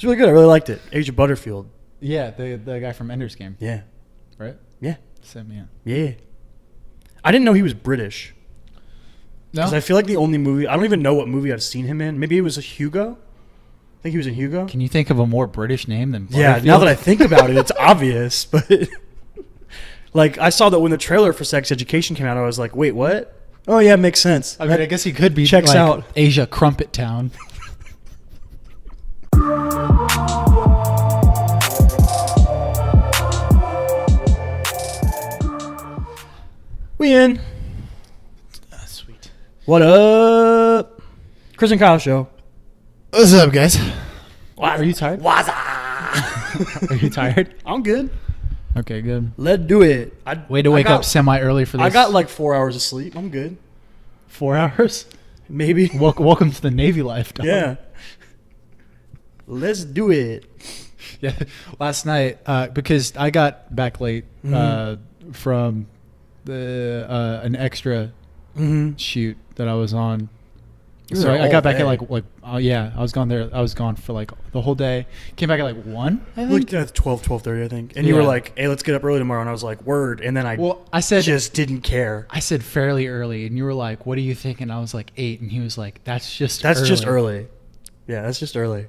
It's really good. I really liked it. Asia Butterfield. Yeah, the guy from Ender's Game. Yeah. Right? Yeah. Yeah. Yeah. I didn't know he was British. No? Because I feel like the only movie... I don't even know what movie I've seen him in. Maybe it was a Hugo? I think he was in Hugo. Can you think of a more British name than Yeah, Butterfield? now that I think about it, it's obvious. But like, I saw that when the trailer for Sex Education came out, I was like, wait, what? Oh, yeah, makes sense. I mean, I guess he could be checks like out. Asia Crumpet Town. We in. Sweet. What up? Chris and Kyle show. What's up, guys? Are you tired? Are you tired? I'm good. Okay, good. Let's do it. Way to wake up semi-early for this. I got like 4 hours of sleep. I'm good. 4 hours? Maybe. Welcome to the Navy life, dog. Yeah. Let's do it. Yeah. Last night, because I got back late from an extra shoot that I was on. So I got back at I was gone there. I was gone for like the whole day. Came back at like 1, I think. Like 12:30, I think. And you were like, "Hey, let's get up early tomorrow." And I was like, "Word." And then I said just didn't care. I said fairly early, and you were like, "What do you think?" And I was like 8, and he was like, "That's just early." Yeah, that's just early.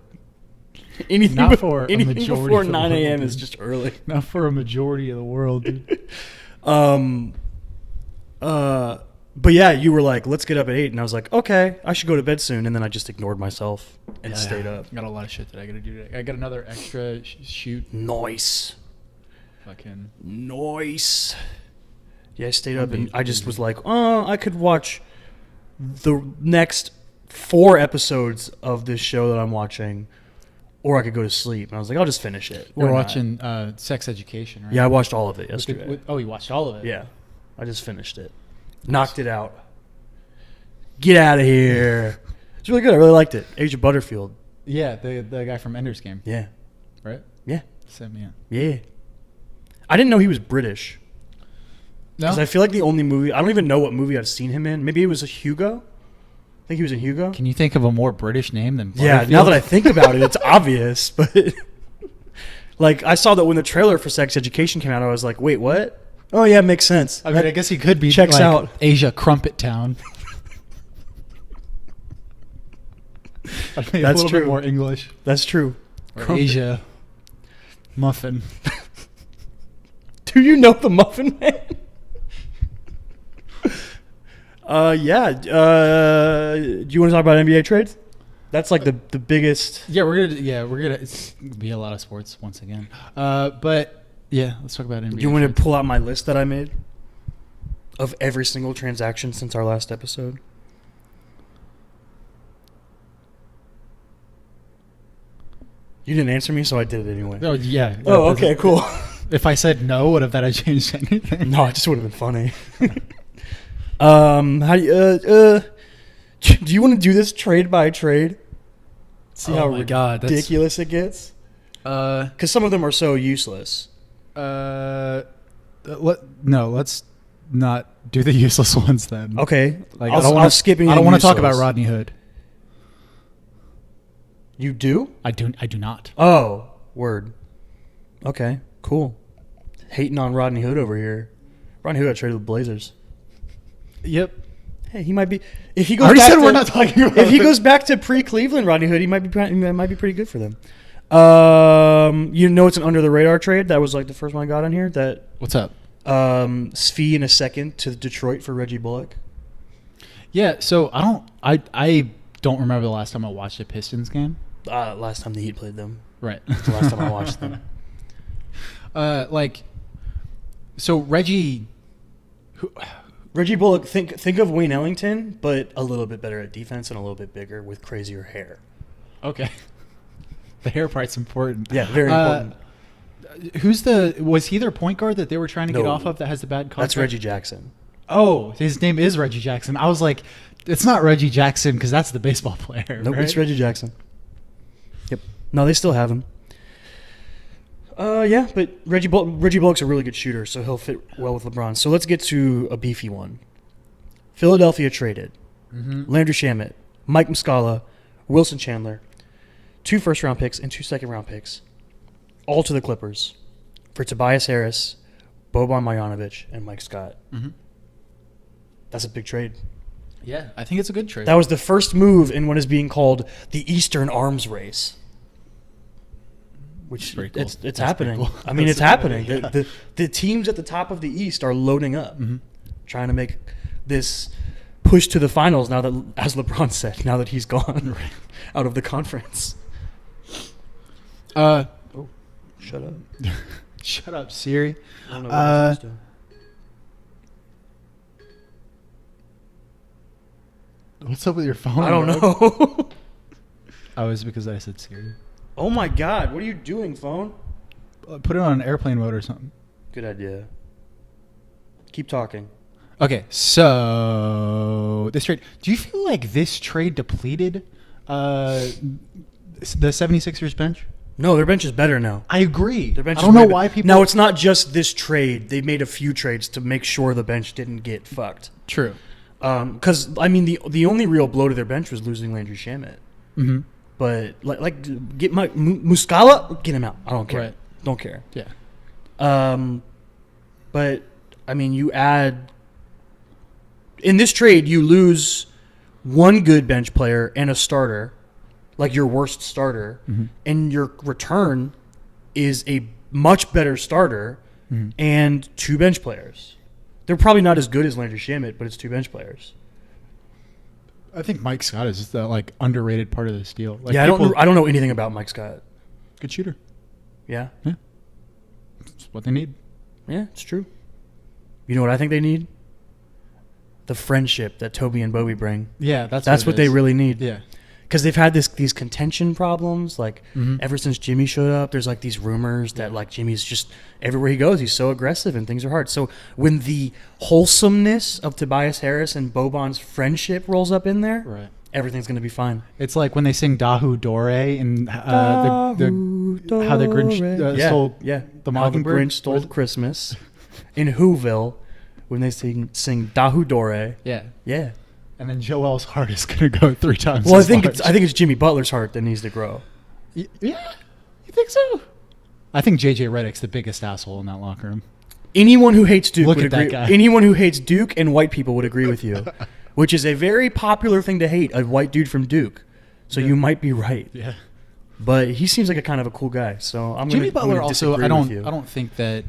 Anything before 9 a.m. is just early. Not for a majority of the world, dude. But yeah, you were like, let's get up at 8. And I was like, okay, I should go to bed soon. And then I just ignored myself and stayed up. Got a lot of shit that I got to do today. I got another extra shoot. Nice. Fucking nice. Yeah, I stayed up and I just was like, oh, I could watch the next 4 episodes of this show that I'm watching, or I could go to sleep. And I was like, I'll just finish it. We're watching Sex Education, right? Yeah, I watched all of it yesterday. You watched all of it? Yeah. I just finished it. Knocked it out. Get out of here. It's really good. I really liked it. Asia Butterfield. Yeah, the guy from Ender's Game. Yeah. Right? Yeah. Yeah. I didn't know he was British. No? Because I feel like the only movie... I don't even know what movie I've seen him in. Maybe it was a Hugo? I think he was in Hugo. Can you think of a more British name than Butterfield? Yeah, now that I think about it, it's obvious. But like, I saw that when the trailer for Sex Education came out, I was like, wait, what? Oh, yeah, makes sense. I mean, I guess he could be checks like out. Asia Crumpet Town. That's a little true. bit more English. That's true. Or Asia Muffin. Do you know the Muffin Man? Yeah. Do you want to talk about NBA trades? That's like the biggest. Yeah, we're gonna. It's gonna be a lot of sports once again. But yeah, let's talk about NBA. Do you want to pull out my list that I made of every single transaction since our last episode? You didn't answer me, so I did it anyway. Oh yeah. Oh, okay, cool. If I said no, would have that changed anything? No, it just would have been funny. How do you want to do this trade by trade? See how ridiculous it gets? Because some of them are so useless. Let's not do the useless ones then. Okay. Like I'll skip anything I don't want to talk useless. about Rodney Hood. You do? I do not. Oh, word. Okay, cool. Hating on Rodney Hood over here. Rodney Hood got traded with Blazers. Yep. Hey, he might be. If he goes I already back said to, we're not talking about If he it. goes back to pre-Cleveland Rodney Hood, he might be pretty good for them. You know, it's an under the radar trade. That was like the first one I got on here. That What's up? Svi in a second to Detroit for Reggie Bullock. Yeah. So I don't remember the last time I watched a Pistons game. Last time the Heat played them. Right. That's the last time I watched them. So Reggie Bullock, think of Wayne Ellington, but a little bit better at defense and a little bit bigger with crazier hair. Okay. The hair part's important. Yeah, very important. Was he their point guard that they were trying to get off of that has the bad contract? That's Reggie Jackson. Oh, his name is Reggie Jackson. I was like, it's not Reggie Jackson because that's the baseball player. Nope, right? it's Reggie Jackson. Yep. No, they still have him. Yeah, but Reggie Bullock's a really good shooter, so he'll fit well with LeBron. So let's get to a beefy one. Philadelphia traded Landry Shamet, Mike Muscala, Wilson Chandler, 2 first-round picks and 2 second-round picks, all to the Clippers, for Tobias Harris, Boban Marjanovic, and Mike Scott. Mm-hmm. That's a big trade. Yeah, I think it's a good trade. That was the first move in what is being called the Eastern Arms Race. Which Pretty cool. it's That's happening. pretty cool. I mean, That's it's happening. yeah. The teams at the top of the East are loading up, Mm-hmm. trying to make this push to the finals. Now that, as LeBron said, now that he's gone out of the conference. Oh, Shut up! shut up, Siri. I don't know what I'm supposed to. What's up with your phone? I don't dog? know. Oh, it's because I said Siri. Oh my God! What are you doing, phone? Put it on airplane mode or something. Good idea. Keep talking. Okay, so this trade. Do you feel like this trade depleted the 76ers bench? No, their bench is better now. I agree. Their bench I is don't know way why be- people. Now, it's not just this trade. They made a few trades to make sure the bench didn't get fucked. True. Because I mean, the only real blow to their bench was losing Landry Shamet. Mm-hmm. But like get my Muscala, get him out. I don't care. Right. Don't care. Yeah. But I mean, you add in this trade, you lose one good bench player and a starter, like your worst starter, Mm-hmm. and your return is a much better starter Mm-hmm. and 2 bench players. They're probably not as good as Landry Shamet, but it's 2 bench players. I think Mike Scott is just the underrated part of this deal. Like, Yeah, people- I don't know anything about Mike Scott. Good shooter. Yeah, That's what they need. yeah, it's true. You know what I think they need? The friendship that Toby and Bobby bring. Yeah, that's That's what they it is. really need. Yeah. Because they've had these contention problems. Like, Mhm. ever since Jimmy showed up, there's like these rumors that like Jimmy's just everywhere he goes, he's so aggressive and things are hard. So when the wholesomeness of Tobias Harris and Boban's friendship rolls up in there, Right. everything's gonna be fine. It's like when they sing Dahu Dore and how the Grinch stole yeah, the How Mockingbird. Grinch stole Christmas in Whoville when they sing Dahu Dore. Yeah. Yeah. And then Joel's heart is going to go 3 times. Well, I as think large. it's Jimmy Butler's heart that needs to grow. Yeah, you think so? I think JJ Redick's the biggest asshole in that locker room. Anyone who hates Duke Look would at that agree. guy. Anyone who hates Duke and white people would agree with you, which is a very popular thing to hate, a white dude from Duke. So Yeah. you might be right, Yeah. but he seems like a kind of a cool guy. So I'm Jimmy gonna, Butler I'm gonna also. disagree with you. I don't think that.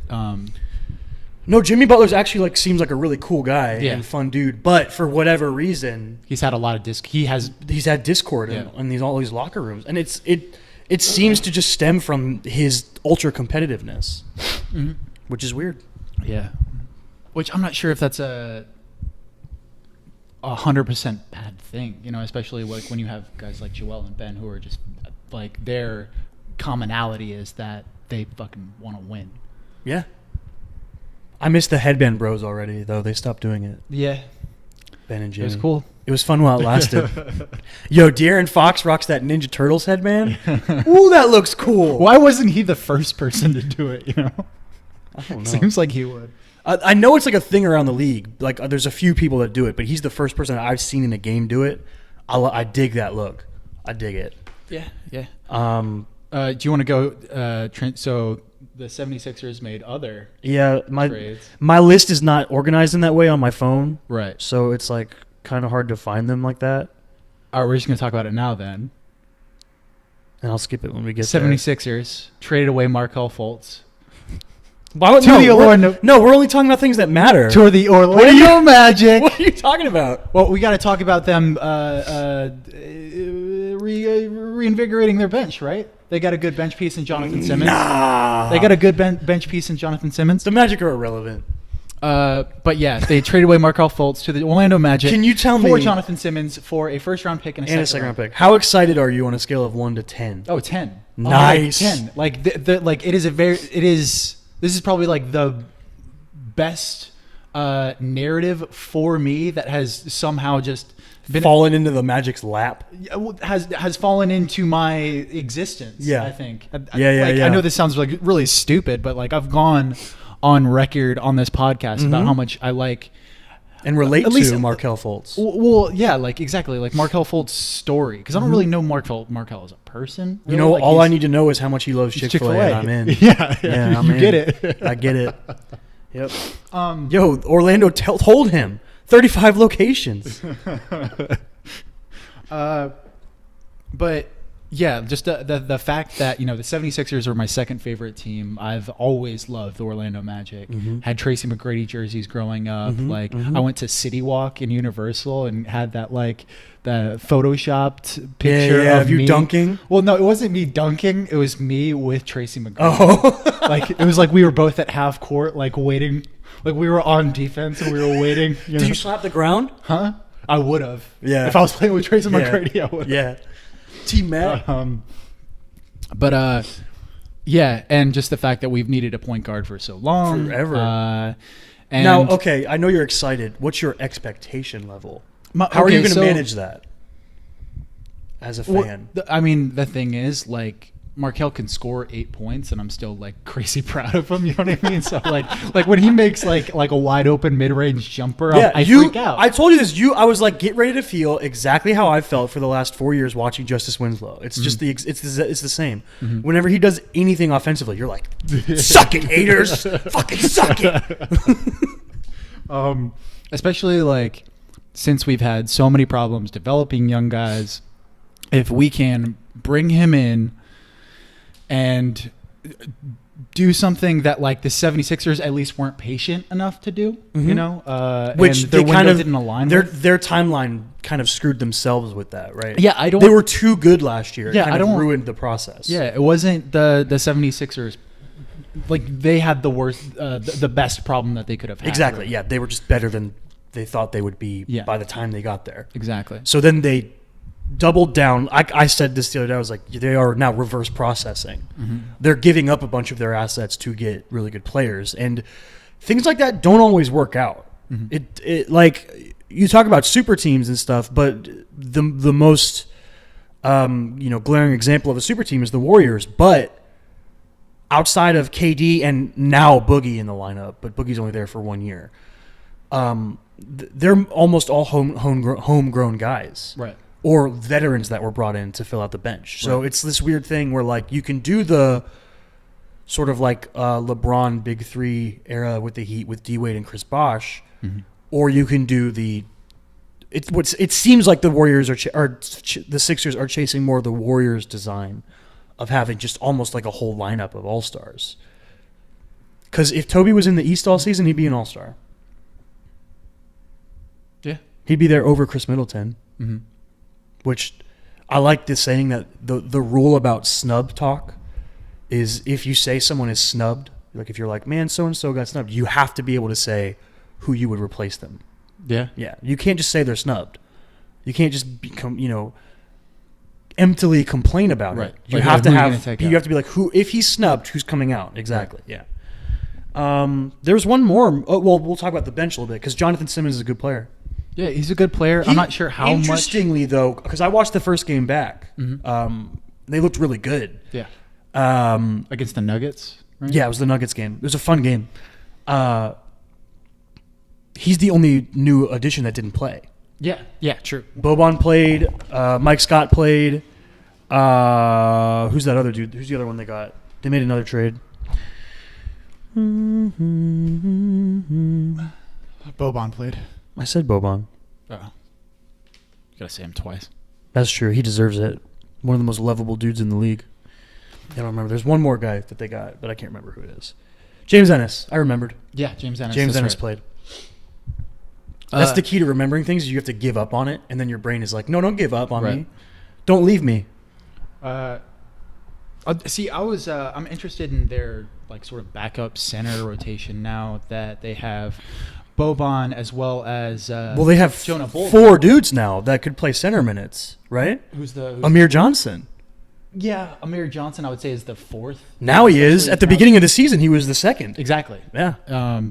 No, Jimmy Butler's actually like seems like a really cool guy Yeah. and fun dude, but for whatever reason, He's had a lot of disc. He has. he's had discord Yeah. in all these locker rooms, and it seems to just stem from his ultra competitiveness, Mhm. which is weird. Yeah. Which I'm not sure if that's a 100% bad thing, especially like when you have guys like Joel and Ben who are just like their commonality is that they fucking want to win. Yeah, I miss the headband bros already though. They stopped doing it. Yeah. Ben and It Jimmy. was cool. It was fun while it lasted. Yo, De'Aaron Fox rocks that Ninja Turtles headband. Ooh, that looks cool. Why wasn't he the first person to do it, I don't know. Seems like he would. I know it's like a thing around the league. Like there's a few people that do it, but he's the first person I've seen in a game do it. I dig that look. I dig it. Yeah, yeah. Do Do you want to go so the 76ers made other Yeah, trades. my list is not organized in that way on my phone, Right. so it's like kind of hard to find them like that. All right, we're just going to talk about it now then. And I'll skip it when we get there. 76ers traded away Markelle Fultz Why would, to no, the we're- Orlando no, we're only talking about things that matter. to the Orlando Magic. What are you talking about? Well, we got to talk about them reinvigorating their bench, right? They got a good bench piece in Jonathan Simmons. Nah. They got a good bench piece in Jonathan Simmons. The Magic are irrelevant. But yeah, they traded away Markelle Fultz to the Orlando Magic. Can you tell for me- Jonathan Simmons for a first-round pick and And a second round pick. How excited are you on a scale of 1 to 10? Oh, 10. Nice. 10. Like like it is. This is probably like the best narrative for me that has somehow just been Fallen into the Magic's lap. has fallen into my existence. Yeah. I think. Yeah. I know this sounds like really stupid, but like I've gone on record on this podcast Mm-hmm. about how much I like and relate At least- to Markelle Fultz. Well, yeah, like exactly, like Markelle Fultz's story, because I don't really know Markelle as a person. You really. know, Like, all he's- I need to know is how much he loves Chick-fil-A, and I'm in. Yeah, I'm you in. get it. I get it. Yep. Yo, Orlando told him 35 locations. But yeah, just the fact that, the 76ers are my second favorite team. I've always loved the Orlando Magic. Had Tracy McGrady jerseys growing up. I went to City Walk in Universal and had that the photoshopped picture of of you me dunking. Well, no, it wasn't me dunking. It was me with Tracy McGrady. Oh. It was like we were both at half court, waiting. Like we were on defense and we were waiting. Did you slap the ground? Huh? I would have. Yeah. If I was playing with Tracy McGrady, I would. Yeah. Team Matt. Yeah, and just the fact that we've needed a point guard for so long. Forever. And Now, okay, I know you're excited. What's your expectation level? How are you going to manage that as a fan? The thing is, Markelle can score 8 points, and I'm still crazy proud of him. You know what I mean? So like when he makes like a wide open mid range jumper, I freak out. I told you this. I was like, get ready to feel exactly how I felt for the last 4 years watching Justice Winslow. It's just it's the same. Whenever he does anything offensively, you're like, suck it, haters, fucking suck it. Especially since we've had so many problems developing young guys, if we can bring him in and do something that the 76ers at least weren't patient enough to do, Which and their window didn't align with. Their timeline kind of screwed themselves with that, right? Yeah, They were too good last year. Yeah, it kind of ruined the process. Yeah, it wasn't the 76ers. They had the worst, the best problem that they could have had. Exactly. Really. Yeah, they were just better than they thought they would be by the time they got there. Exactly. So then they doubled down. I said this the other day. I was like, they are now reverse processing. They're giving up a bunch of their assets to get really good players, and things like that don't always work out. It you talk about super teams and stuff, but the most glaring example of a super team is the Warriors. But outside of KD and now Boogie in the lineup, but Boogie's only there for 1 year. They're almost all homegrown guys, right? Or veterans that were brought in to fill out the bench. So it's this weird thing where you can do the sort of LeBron Big Three era with the Heat with D Wade and Chris Bosh, or you can do it seems like the Warriors the Sixers are chasing more of the Warriors design of having just almost like a whole lineup of all stars. Because if Toby was in the East all season, he'd be an all-star. Yeah, he'd be there over Chris Middleton. Which I like this saying that the rule about snub talk is if you say someone is snubbed, if you're like, man, so-and-so got snubbed, you have to be able to say who you would replace them. Yeah. Yeah. You can't just say they're snubbed. You can't just become, emptily complain about it. You have to have to be like, who, if he's snubbed, who's coming out? Exactly. Right. Yeah. There's one more. Oh, well, we'll talk about the bench a little bit because Jonathan Simmons is a good player. Yeah, he's a good player. I'm not sure how much. Interestingly, though, because I watched the first game back, they looked really good. Yeah. Against the Nuggets, right? Yeah, it was the Nuggets game. It was a fun game. He's the only new addition that didn't play. Yeah, true. Boban played. Mike Scott played. Who's that other dude? Who's the other one they got? They made another trade. Boban played. I said Boban. Oh. You gotta say him twice. That's true. He deserves it. One of the most lovable dudes in the league. I don't remember. There's one more guy that they got, but I can't remember who it is. James Ennis. I remembered. Yeah, James Ennis. James Ennis played. That's the key to remembering things. You have to give up on it, and then your brain is like, no, don't give up on me. Don't leave me. See, I'm interested in their sort of backup center rotation now that they have Boban as well as they have Jonah Bolden. 4 dudes now that could play center minutes, right? Who's Amir Johnson. Yeah, Amir Johnson, I would say, is the 4th. Now he is. At the beginning of the season, he was the 2nd. Exactly. Yeah.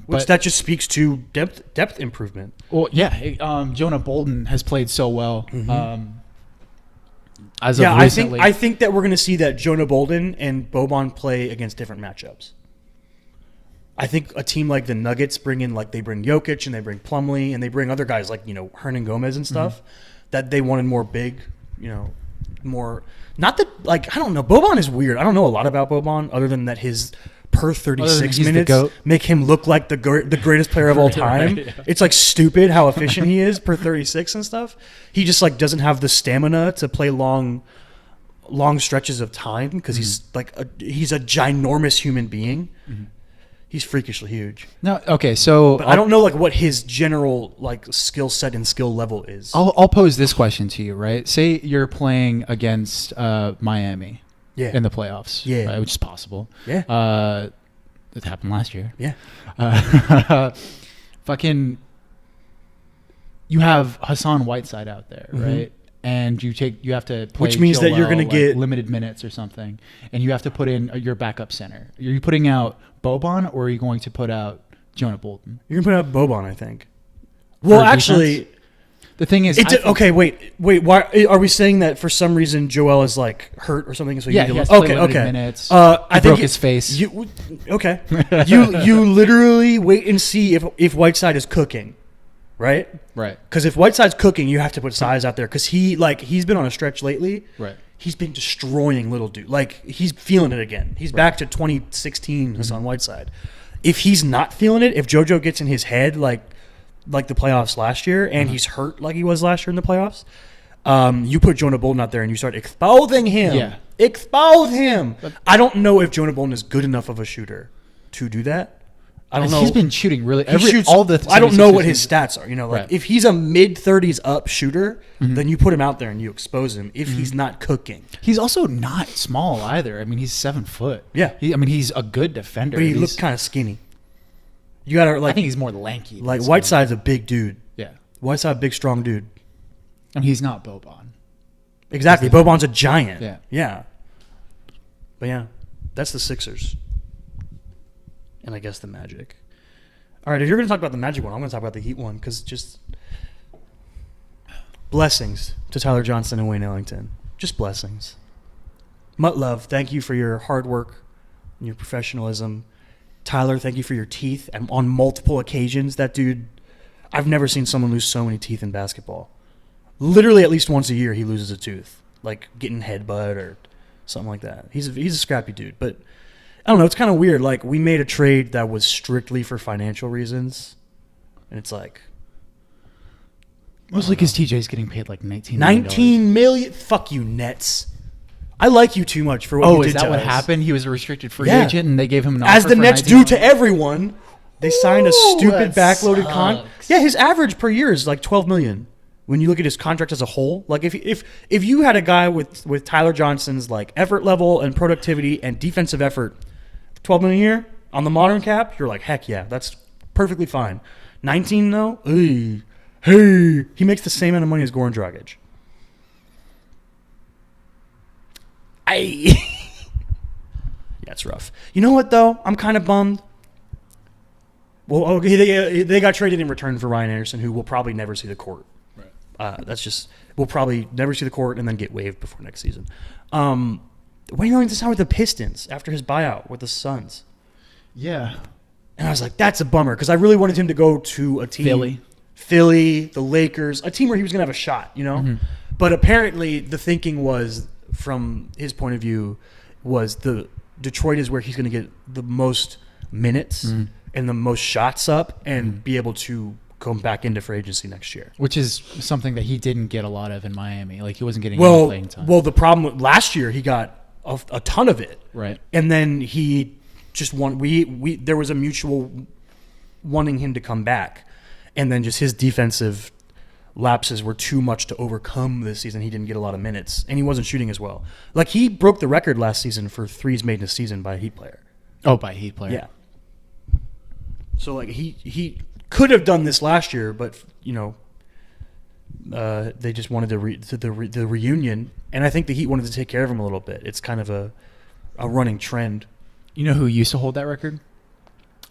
Which that just speaks to depth improvement. Well, yeah. Jonah Bolden has played so well. As of recently. I think that we're going to see that Jonah Bolden and Boban play against different matchups. I think a team like the Nuggets bring Jokic and they bring Plumlee and they bring other guys like, Hernan Gomez and stuff that they wanted more big, more, not that, like, I don't know. Boban is weird. I don't know a lot about Boban other than that his per 36 minutes make him look like the greatest player of all time. Right, yeah. It's like stupid how efficient he is per 36 and stuff. He just like doesn't have the stamina to play long stretches of time because he's a ginormous human being. Mm-hmm. He's freakishly huge. No, okay, so but I don't know like what his general like skill set and skill level is. I'll pose this question to you, right? Say you're playing against Miami, in the playoffs, right, which is possible. Yeah, it happened last year. Yeah, fucking, you have Hassan Whiteside out there, right? And you have to play, which means that you're going to get limited minutes or something, and you have to put in your backup center. Are you putting out Boban or are you going to put out Jonah Bolton? You're going to put out Boban, I think. Well, actually, the thing is, okay. Wait. Why are we saying that for some reason Joel is like hurt or something? So he has to play limited minutes. I think broke his face. You literally wait and see if Whiteside is cooking. Right? Right. Because if Whiteside's cooking, you have to put size out there. Because he's been on a stretch lately. Right. He's been destroying little dude. Like, he's feeling it again. He's back to 2016 Hassan Whiteside. If he's not feeling it, if JoJo gets in his head like the playoffs last year, and he's hurt like he was last year in the playoffs, you put Jonah Bolton out there and you start exposing him. Yeah. Expose him. But I don't know if Jonah Bolton is good enough of a shooter to do that. I don't know. He's been shooting really. I don't know what his stats are. Right. If he's a mid-30s up shooter, then you put him out there and you expose him. If he's not cooking, he's also not small either. I mean, he's 7 foot. Yeah. He's a good defender. But he looks kind of skinny. You gotta I think he's more lanky. Like Whiteside's a big dude. Yeah. Whiteside's a big, strong dude. And he's not Boban. Exactly. Boban's a giant. Yeah. Yeah. But yeah, that's the Sixers. And I guess the Magic. All right, if you're going to talk about the Magic one, I'm going to talk about the Heat one because just blessings to Tyler Johnson and Wayne Ellington. Just blessings. Mutt love, thank you for your hard work and your professionalism. Tyler, thank you for your teeth. And on multiple occasions, that dude, I've never seen someone lose so many teeth in basketball. Literally at least once a year he loses a tooth, like getting headbutt or something like that. He's a scrappy dude, but I don't know. It's kind of weird. Like, we made a trade that was strictly for financial reasons, and it's like mostly because TJ's getting paid like $19 million. Fuck you, Nets. I like you too much for what you did to us. Oh, is that what happened? He was a restricted free agent, and they gave him an offer as the for Nets do to everyone. They signed a stupid backloaded contract. Yeah, his average per year is like $12 million. When you look at his contract as a whole, like if you had a guy with Tyler Johnson's like effort level and productivity and defensive effort, $12 million a year on the modern cap, you're like, heck yeah, that's perfectly fine. 19 though, hey, he makes the same amount of money as Goran Dragic. Yeah, it's rough. You know what though? I'm kind of bummed. Well, okay, they got traded in return for Ryan Anderson, who will probably never see the court. Right. We'll probably never see the court and then get waived before next season. Wayne Ellington signed with the Pistons after his buyout with the Suns. Yeah. And I was like, that's a bummer because I really wanted him to go to a team. Philly, the Lakers, a team where he was going to have a shot, Mm-hmm. But apparently the thinking was, from his point of view, was the Detroit is where he's going to get the most minutes and the most shots up and be able to come back into free agency next year. Which is something that he didn't get a lot of in Miami. Like, he wasn't getting any playing time. Well, the problem last year, he got a ton of it. Right. And then he just there was a mutual wanting him to come back. And then just his defensive lapses were too much to overcome this season. He didn't get a lot of minutes. And he wasn't shooting as well. Like, he broke the record last season for threes made in a season by a Heat player. Oh, by a Heat player. Yeah. So, like, he could have done this last year, but, they just wanted the reunion. And I think the Heat wanted to take care of him a little bit. It's kind of a running trend. You know who used to hold that record?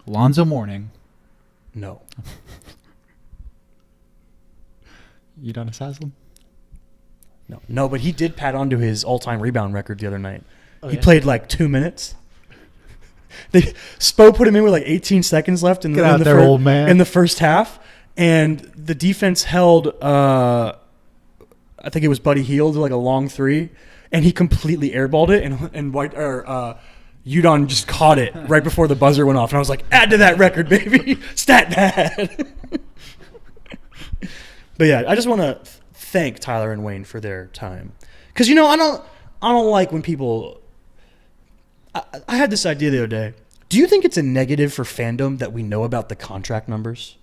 Lonzo Mourning. No. Udonis Haslem? No, but he did pat onto his all-time rebound record the other night. Oh, he played like 2 minutes. Spo put him in with like 18 seconds left in old man. In the first half, and the defense held. I think it was Buddy Hield like a long three, and he completely airballed it, and Udon just caught it right before the buzzer went off, and I was like, add to that record, baby, stat dad. But yeah, I just want to thank Tyler and Wayne for their time, because I don't like when people. I had this idea the other day. Do you think it's a negative for fandom that we know about the contract numbers?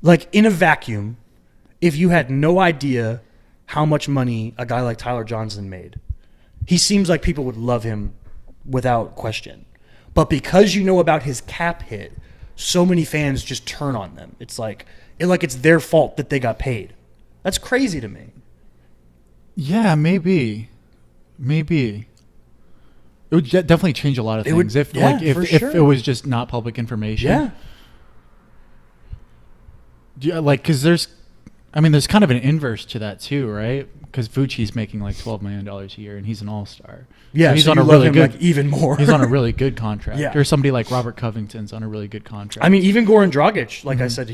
Like, in a vacuum, if you had no idea how much money a guy like Tyler Johnson made, he seems like people would love him without question. But because you know about his cap hit, so many fans just turn on them. It's like it's their fault that they got paid. That's crazy to me. Yeah, maybe. It would definitely change a lot of things if it was just not public information. Yeah. Yeah, like, because there's kind of an inverse to that too, right? Because Vucci's making like $12 million a year, and he's an all-star. Yeah, so he's so on you a love really him good, like even more. He's on a really good contract. Yeah. Or somebody like Robert Covington's on a really good contract. I mean, even Goran Dragic, like I said,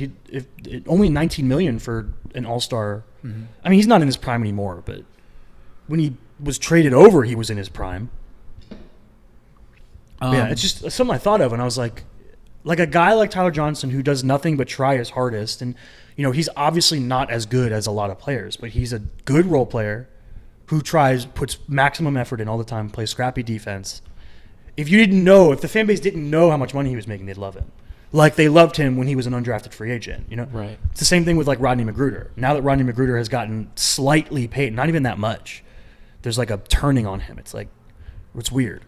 only $19 million for an all-star. Mm-hmm. I mean, he's not in his prime anymore, but when he was traded over, he was in his prime. Yeah, it's just something I thought of, and I was like a guy like Tyler Johnson who does nothing but try his hardest, and he's obviously not as good as a lot of players, but he's a good role player who puts maximum effort in all the time, plays scrappy defense. If the fan base didn't know how much money he was making, they'd love him. Like they loved him when he was an undrafted free agent, Right. It's the same thing with like Rodney Magruder. Now that Rodney Magruder has gotten slightly paid, not even that much, there's like a turning on him. It's weird.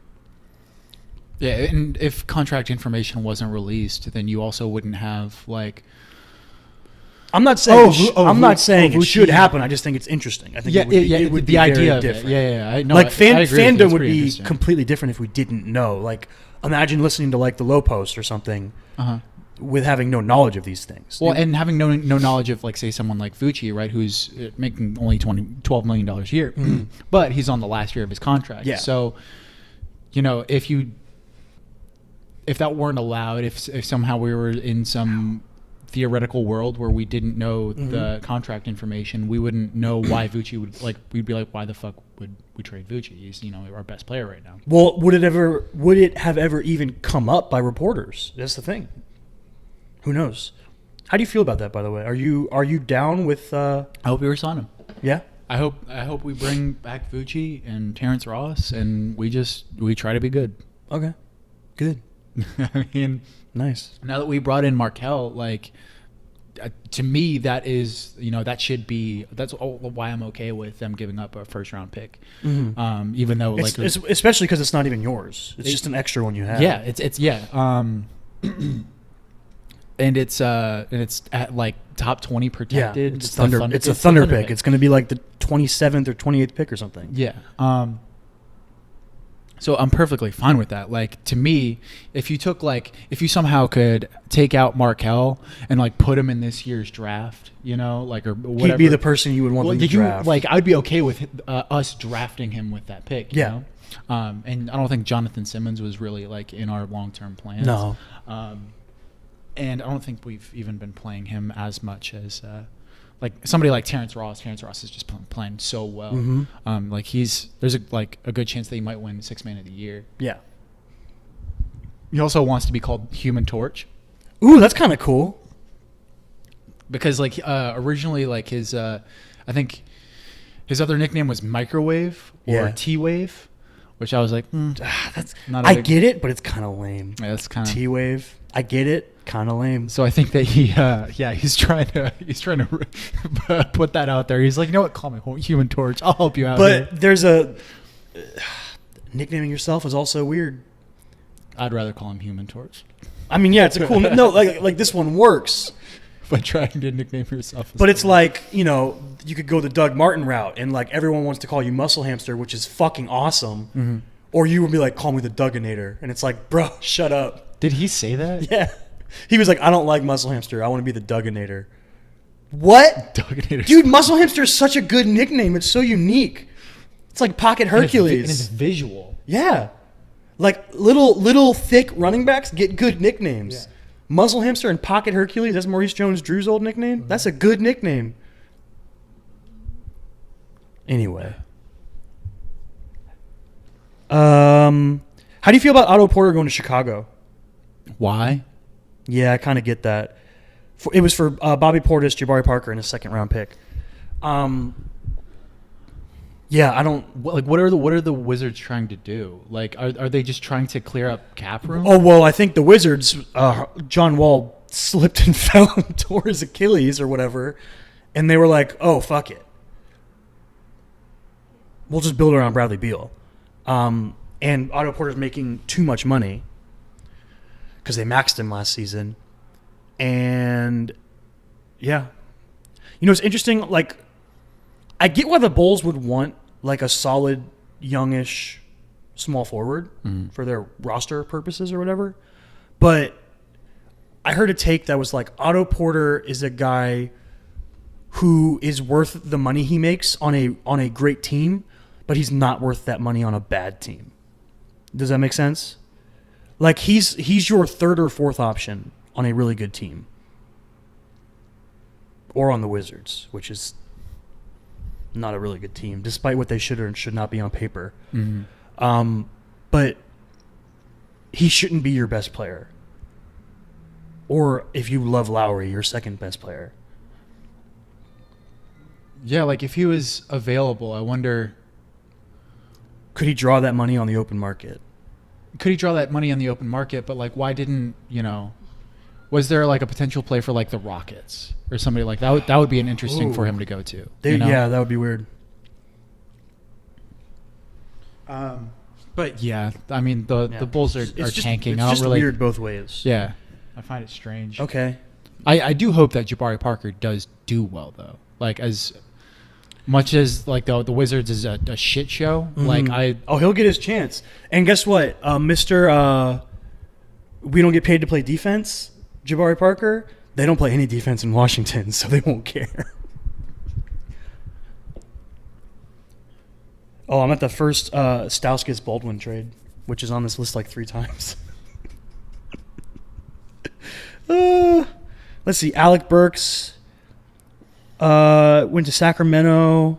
Yeah, and if contract information wasn't released, then you also wouldn't have like. I'm not saying it should happen. I just think it's interesting. I think it would be the idea very different. I know. Like fandom would be completely different if we didn't know. Like imagine listening to like the Low Post or something with having no knowledge of these things. Well, and having no knowledge of like say someone like Vucci, right, who's making only $12 million a year, but he's on the last year of his contract. Yeah. So, if that weren't allowed, if somehow we were in some theoretical world where we didn't know the contract information, we wouldn't know why Vucci we'd be like, why the fuck would we trade Vucci? He's our best player right now. Well, would it have ever even come up by reporters? That's the thing. Who knows? How do you feel about that, by the way? Are you down with I hope we resign him. Yeah? I hope we bring back Vucci and Terrence Ross and we try to be good. Okay. Good. I mean, nice. Now that we brought in Markelle, like to me, that is that's why I'm okay with them giving up a first round pick, even though it's especially because it's not even yours. It's just an extra one you have. Yeah, it's and it's at like top 20 protected. Yeah, it's a thunder pick. It's going to be like the 27th or 28th pick or something. Yeah. So I'm perfectly fine with that. Like to me, if you somehow could take out Markelle and like put him in this year's draft, or whatever, he'd be the person you would want them to draft. Like I'd be okay with us drafting him with that pick. Yeah. And I don't think Jonathan Simmons was really like in our long-term plans. No. And I don't think we've even been playing him as much as like somebody like Terrence Ross. Terrence Ross is just playing so well. Mm-hmm. Like there's a good chance that he might win Sixth Man of the Year. Yeah. He also wants to be called Human Torch. Ooh, that's kind of cool. Because like originally like his I think his other nickname was Microwave or T-Wave, which I was like, that's not. I get it, but it's kind of lame. Yeah, that's kind of T-Wave. I get it. Kind of lame. So I think that he's trying to put that out there. He's like, you know what? Call me Human Torch. I'll help you out. But there's nicknaming yourself is also weird. I'd rather call him Human Torch. I mean, yeah, it's a cool. No, like this one works. But trying to nickname yourself. But it's like you could go the Doug Martin route, and like everyone wants to call you Muscle Hamster, which is fucking awesome. Mm-hmm. Or you would be like, call me the Dugginator, and it's like, bro, shut up. Did he say that? Yeah. He was like, I don't like Muscle Hamster. I want to be the Dugginator. What? Dugginator. Dude, Muscle Hamster is such a good nickname. It's so unique. It's like Pocket And it's Hercules. visual. Yeah. Like little thick running backs get good nicknames. Yeah. Muzzle Hamster and Pocket Hercules, that's Maurice Jones-Drew's old nickname. Mm-hmm. That's a good nickname. Anyway. How do you feel about Otto Porter going to Chicago? Why? Yeah, I kind of get that. It was for Bobby Portis, Jabari Parker, and a second-round pick. Yeah, I don't. What are the Wizards trying to do? Like, are they just trying to clear up cap room? Oh well, I think the Wizards. John Wall slipped and fell and tore his Achilles or whatever, and they were like, "Oh fuck it, we'll just build around Bradley Beal." And Otto Porter's making too much money because they maxed him last season, and yeah, it's interesting. Like, I get why the Bulls would want like a solid, youngish, small forward for their roster purposes or whatever. But I heard a take that was like Otto Porter is a guy who is worth the money he makes on a great team, but he's not worth that money on a bad team. Does that make sense? Like he's your third or fourth option on a really good team. Or on the Wizards, which is not a really good team, despite what they should or should not be on paper. Mm-hmm. But he shouldn't be your best player. Or if you love Lowry, your second best player. Yeah, like if he was available, I wonder, could he draw that money on the open market? Could he draw that money on the open market? But like, why didn't was there like a potential play for like the Rockets or somebody like that? That would be an interesting for him to go to. Yeah, that would be weird. But yeah, I mean the Bulls are tanking. It's just weird both ways. Yeah, I find it strange. Okay. I do hope that Jabari Parker does do well though. Like as much as like the Wizards is a shit show. Mm-hmm. Like he'll get his chance. And guess what, Mr. We don't get paid to play defense. Jabari Parker, they don't play any defense in Washington, so they won't care. Oh, I'm at the first Stauskas-Baldwin trade, which is on this list like 3 times. Let's see. Alec Burks went to Sacramento.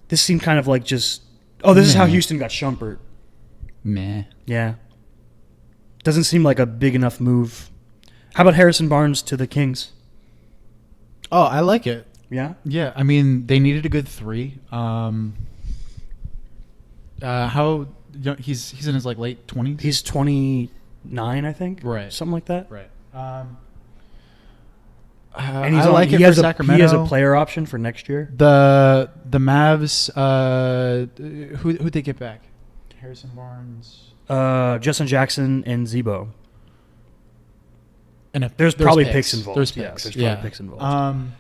This seemed kind of like just... Oh, this is how Houston got Shumpert. Meh. Yeah. Doesn't seem like a big enough move. How about Harrison Barnes to the Kings? Oh, I like it. Yeah? Yeah, I mean, they needed a good 3. He's in his like late 20s? He's 29, I think. Right. Something like that. Right. And I like it for Sacramento. He has a player option for next year. The Mavs, who'd they get back? Harrison Barnes. Justin Jackson and Zebo. And there's probably picks involved. There's picks. There's probably picks involved.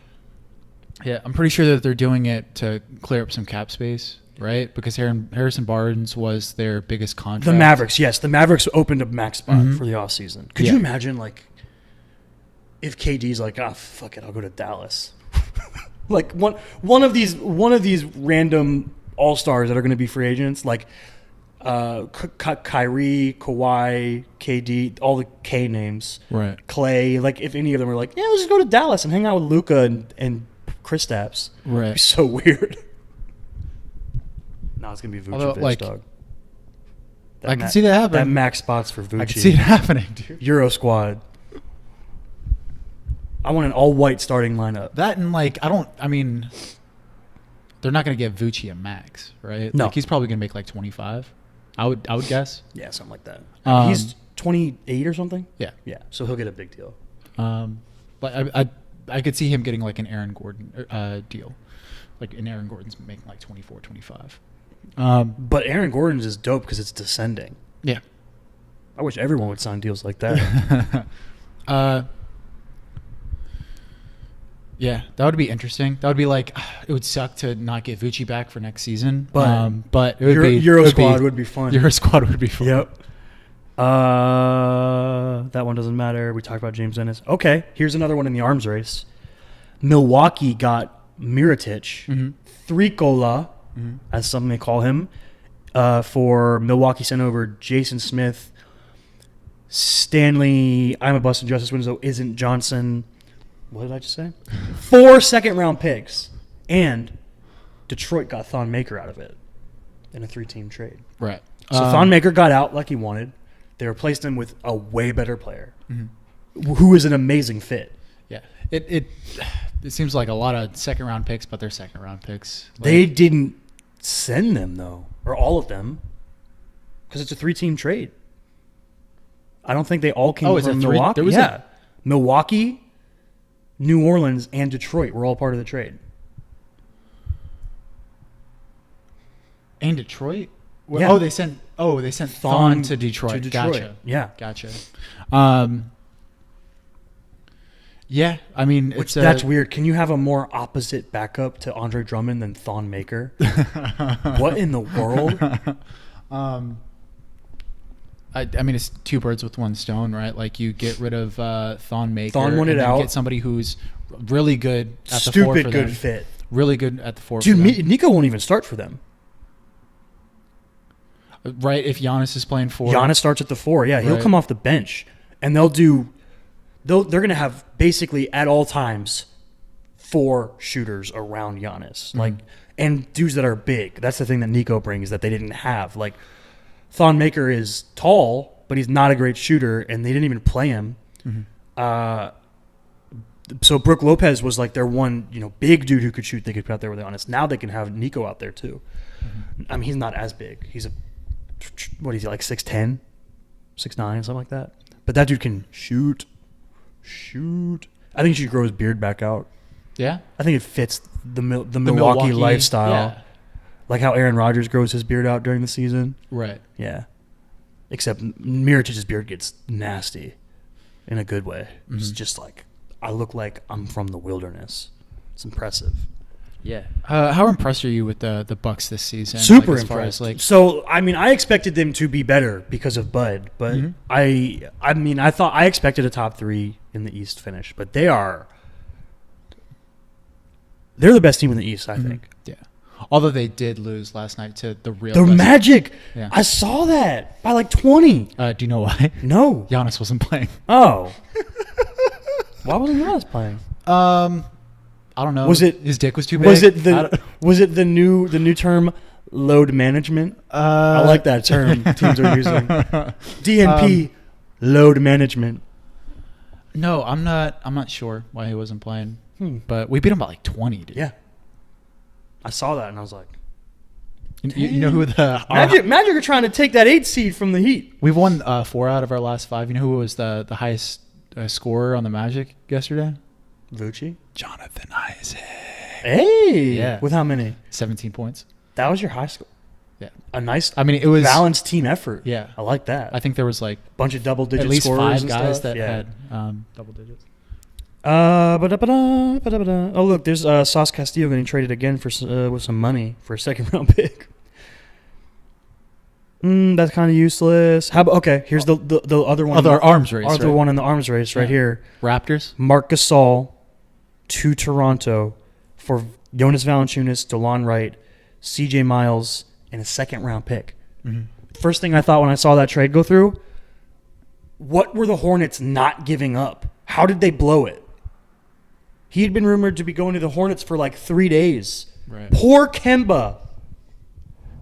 Yeah, I'm pretty sure that they're doing it to clear up some cap space, right? Because Harrison Barnes was their biggest contract. The Mavericks, yes. The Mavericks opened a max spot for the offseason. Could you imagine, like, if KD's like, fuck it, I'll go to Dallas. Like, one of these random all-stars that are going to be free agents, like Kyrie, Kawhi, KD, all the K names. Right. Clay, like, if any of them are like, yeah, let's just go to Dallas and hang out with Luka and Kristaps. Right. It'd be so weird. No, it's going to be Vucevic, dog. I can see that happening. That max spots for Vucevic. I can see it happening, dude. Euro squad. I want an all-white starting lineup. That and, like, they're not going to get Vucci a max, right? No. Like, he's probably going to make, like, 25, I would guess. Yeah, something like that. He's 28 or something? Yeah. Yeah, so he'll get a big deal. But I could see him getting, like, an Aaron Gordon deal. Like, an Aaron Gordon's making, like, 24, 25. But Aaron Gordon's is dope because it's descending. Yeah. I wish everyone would sign deals like that. Yeah, that would be interesting. That would be like, it would suck to not get Vucci back for next season. But it would be Euro squad would be fun. Euro squad would be fun. Yep. That one doesn't matter. We talked about James Ennis. Okay, here's another one in the arms race. Milwaukee got Mirotic, Thricola, as some may call him. For Milwaukee, sent over Jason Smith, Stanley, I'm a Boston Justice Winslow, isn't Johnson. What did I just say? 4 second-round picks. And Detroit got Thon Maker out of it in a 3-team trade. Right. So Thon Maker got out like he wanted. They replaced him with a way better player who is an amazing fit. Yeah. It seems like a lot of second-round picks, but they're second-round picks. Like, They didn't send them, though, or all of them, because it's a 3-team trade. I don't think they all came it's from a 3? Milwaukee. There was Yeah. Milwaukee, New Orleans, and Detroit were all part of the trade. And Detroit? Yeah. They sent Thon to Detroit. Gotcha. Yeah. Gotcha. Yeah, I mean, That's weird. Can you have a more opposite backup to Andre Drummond than Thon Maker? What in the world? I mean, it's 2 birds with 1 stone, right? Like, you get rid of Thon Maker, Thon wanted and then out. get somebody who's really good at the 4 Stupid for good them. fit. Really good at the 4 Dude, for them. Nico won't even start for them. Right, if Giannis is playing 4. Giannis starts at the 4. Yeah, he'll Right. come off the bench, and they're going to have basically at all times 4 shooters around Giannis, like, and dudes that are big. That's the thing that Nico brings that they didn't have. Like, Thon Maker is tall, but he's not a great shooter, and they didn't even play him. So Brook Lopez was like their one, big dude who could shoot. They could put out there with Giannis. Now they can have Nico out there too. I mean, he's not as big. He's what is he, like 6'10", 6'9", something like that. But that dude can shoot. I think he should grow his beard back out. Yeah? I think it fits the Milwaukee lifestyle. Yeah. Like how Aaron Rodgers grows his beard out during the season. Right. Yeah. Except Mirotic's beard gets nasty in a good way. It's just like, I look like I'm from the wilderness. It's impressive. Yeah. How impressed are you with the Bucks this season? Super as far impressed. as, So, I mean, I expected them to be better because of Bud, but I mean, I expected a top 3 in the East finish, but they're the best team in the East, I think. yeah. Although they did lose last night to the real The best. Magic. Yeah. I saw that by like 20. Do you know why? No. Giannis wasn't playing. Oh. Why wasn't Giannis playing? I don't know. Was it his dick was too big? Was it the new term load management? I like that term teams are using. DNP load management. No, I'm not sure why he wasn't playing. But we beat him by like 20, dude. Yeah. I saw that and I was like, You know who the Magic are trying to take that 8 seed from the Heat. We've won 4 out of our last 5. You know who was the highest scorer on the Magic yesterday? Vucci. Jonathan Isaac. Hey. Yeah. With how many? 17 points. That was your high score. Yeah. A nice, I mean, it was balanced team effort. Yeah. I like that. I think there was like bunch of double-digit at least scorers 5 and guys stuff. that Yeah. had double digits. Oh, look, there's Sauce Castillo getting traded again for with some money for a second-round pick. That's kind of useless. How about, okay, here's the other one. Other arms race, Other right? one in the arms race right here. Raptors. Marc Gasol to Toronto for Jonas Valanciunas, DeLon Wright, CJ Miles, and a second-round pick. First thing I thought when I saw that trade go through, what were the Hornets not giving up? How did they blow it? He had been rumored to be going to the Hornets for like 3 days. Right. Poor Kemba.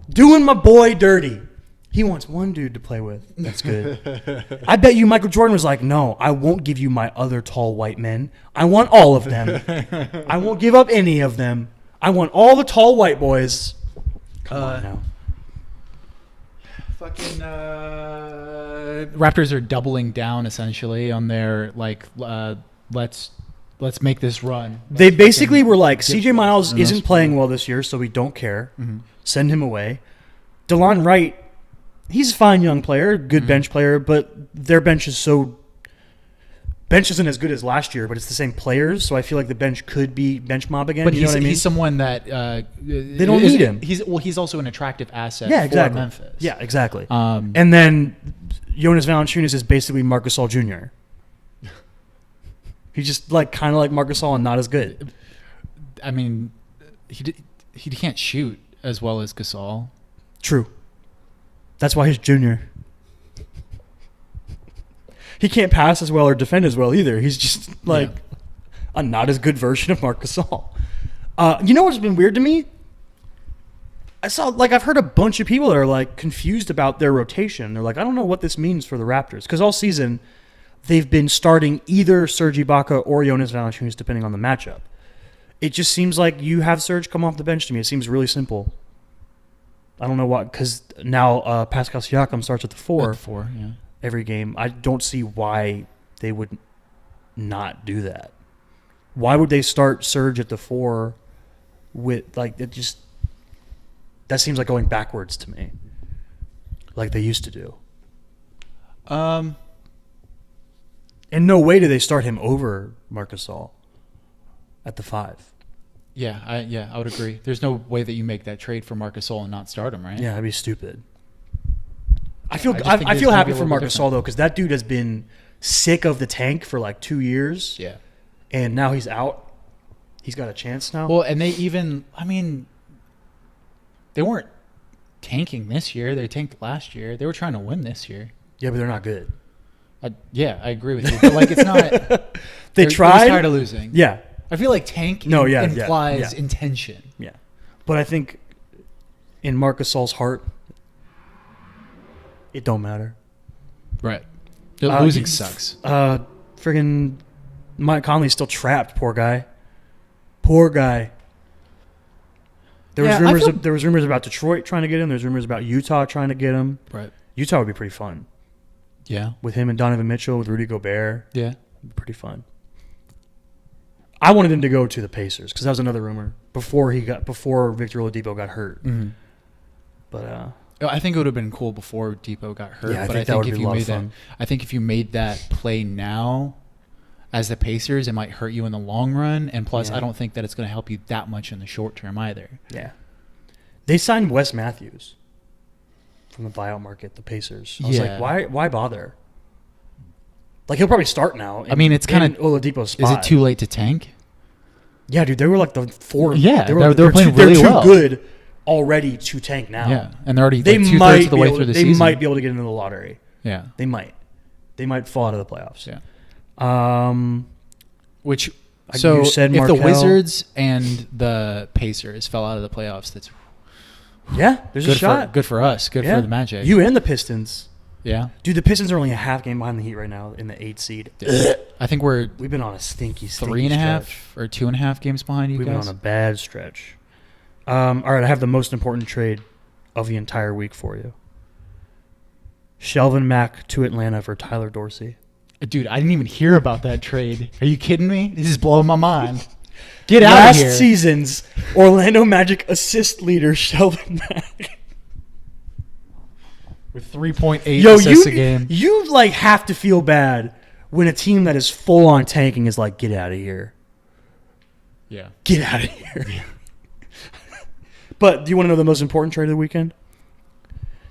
Doing my boy dirty. He wants one dude to play with. That's good. I bet you Michael Jordan was like, no, I won't give you my other tall white men. I want all of them. I won't give up any of them. I want all the tall white boys. Come on now. Fucking Raptors are doubling down essentially on their let's make this run. They basically were like, CJ Miles isn't playing well this year, so we don't care. Send him away. DeLon Wright, he's a fine young player, good bench player, but their bench isn't as good as last year, but it's the same players, so I feel like the bench could be bench mob again. But you know what I mean? he's someone that they don't need him. He's also an attractive asset Yeah, exactly. for Memphis. Yeah, exactly. And then Jonas Valanciunas is basically Marc Gasol Jr. He's just like kind of like Marc Gasol and not as good. I mean, he can't shoot. as well as Gasol. True. That's why he's junior. He can't pass as well or defend as well either. He's just like a not as good version of Marc Gasol. You know what's been weird to me? I've heard a bunch of people that are like confused about their rotation. They're like, I don't know what this means for the Raptors. Because all season, they've been starting either Serge Ibaka or Jonas Valanciunas, depending on the matchup. It just seems like you have Serge come off the bench to me. It seems really simple. I don't know why, because now Pascal Siakam starts at the 4. At 4, yeah. Every game. I don't see why they would not do that. Why would they start Serge at the 4 with, like, it just, that seems like going backwards to me, like they used to do. In no way do they start him over Marc Gasol at the 5. Yeah, I would agree. There's no way that you make that trade for Marc Gasol and not start him, right? Yeah, that'd be stupid. I feel I feel happy for Marc Gasol though, because that dude has been sick of the tank for like 2 years. Yeah, and now he's out. He's got a chance now. Well, and they weren't tanking this year. They tanked last year. They were trying to win this year. Yeah, but they're not good. I agree with you. But like, it's not. They tried. They're tired of losing. Yeah. I feel like tank implies intention. Yeah. But I think in Marc Gasol's heart, it don't matter. Right. Losing sucks. Friggin' Mike Conley's still trapped. Poor guy. Poor guy. There was rumors about Detroit trying to get him. There's rumors about Utah trying to get him. Right. Utah would be pretty fun. Yeah. With him and Donovan Mitchell, with Rudy Gobert. Yeah. Pretty fun. I wanted him to go to the Pacers because that was another rumor before Victor Oladipo got hurt. Mm-hmm. But I think it would have been cool before Depot got hurt. Yeah, but I think if you made that, if you made that play now, as the Pacers, it might hurt you in the long run. And plus, I don't think that it's going to help you that much in the short term either. Yeah, they signed Wes Matthews from the buyout market. The Pacers. I was like, why bother? Like, he'll probably start now. It's kind of Oladipo's spot. Is it too late to tank? Yeah, dude, they were like the 4. Yeah, they were playing really well. They're too good already to tank now. Yeah, and they're already like 2/3 of the way through the season. They might be able to get into the lottery. Yeah, they might. They might fall out of the playoffs. Yeah. Which so you said if Markel, the Wizards and the Pacers fell out of the playoffs, that's there's a shot. Good for us. Good for the Magic. You and the Pistons. Yeah, dude, the Pistons are only a half game behind the Heat right now in the 8th seed. I think we've been on a stinky 3.5 stretch. or 2.5 games behind you We've guys. been on a bad stretch. All right, I have the most important trade of the entire week for you. Shelvin Mack to Atlanta for Tyler Dorsey. Dude, I didn't even hear about that trade. Are you kidding me? This is blowing my mind. Get out of here. Last season's Orlando Magic assist leader, Shelvin Mack. With 3.8 assists a game. You like have to feel bad when a team that is full on tanking is like, get out of here. Yeah. Get out of here. Yeah. But do you want to know the most important trade of the weekend?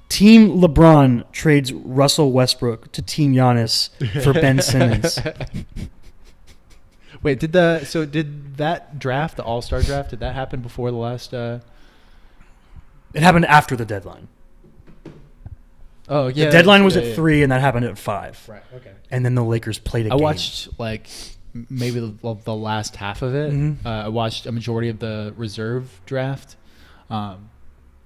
Team LeBron trades Russell Westbrook to Team Giannis for Ben Simmons. Wait, did that draft, the All-Star draft, did that happen before the last? It happened after the deadline. Oh yeah, the deadline was at 3, and that happened at 5. Right. Okay. And then the Lakers played a game. I watched like maybe the last half of it. Mm-hmm. I watched a majority of the reserve draft.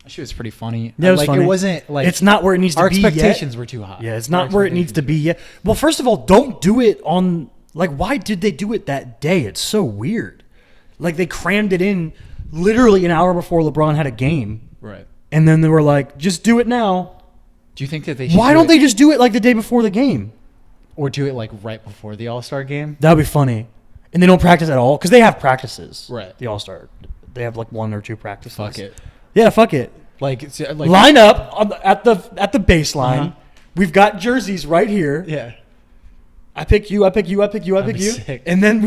She was pretty funny. Yeah, it was funny. It wasn't like it's not where it needs to be yet. Our expectations were too high. Yeah, it's not where it needs to be yet. Well, first of all, don't do it on like. Why did they do it that day? It's so weird. Like they crammed it in literally an hour before LeBron had a game. Right. And then they were like, just do it now. Do you think that they? Why don't they just do it like the day before the game, or do it like right before the All-Star game? That would be funny. And they don't practice at all because they have practices. Right. The All-Star, they have like 1 or 2 practices. Fuck it. Yeah, fuck it. Like line up at the baseline. Uh-huh. We've got jerseys right here. Yeah. I pick you. I pick you. I pick you. I pick you. Sick. And then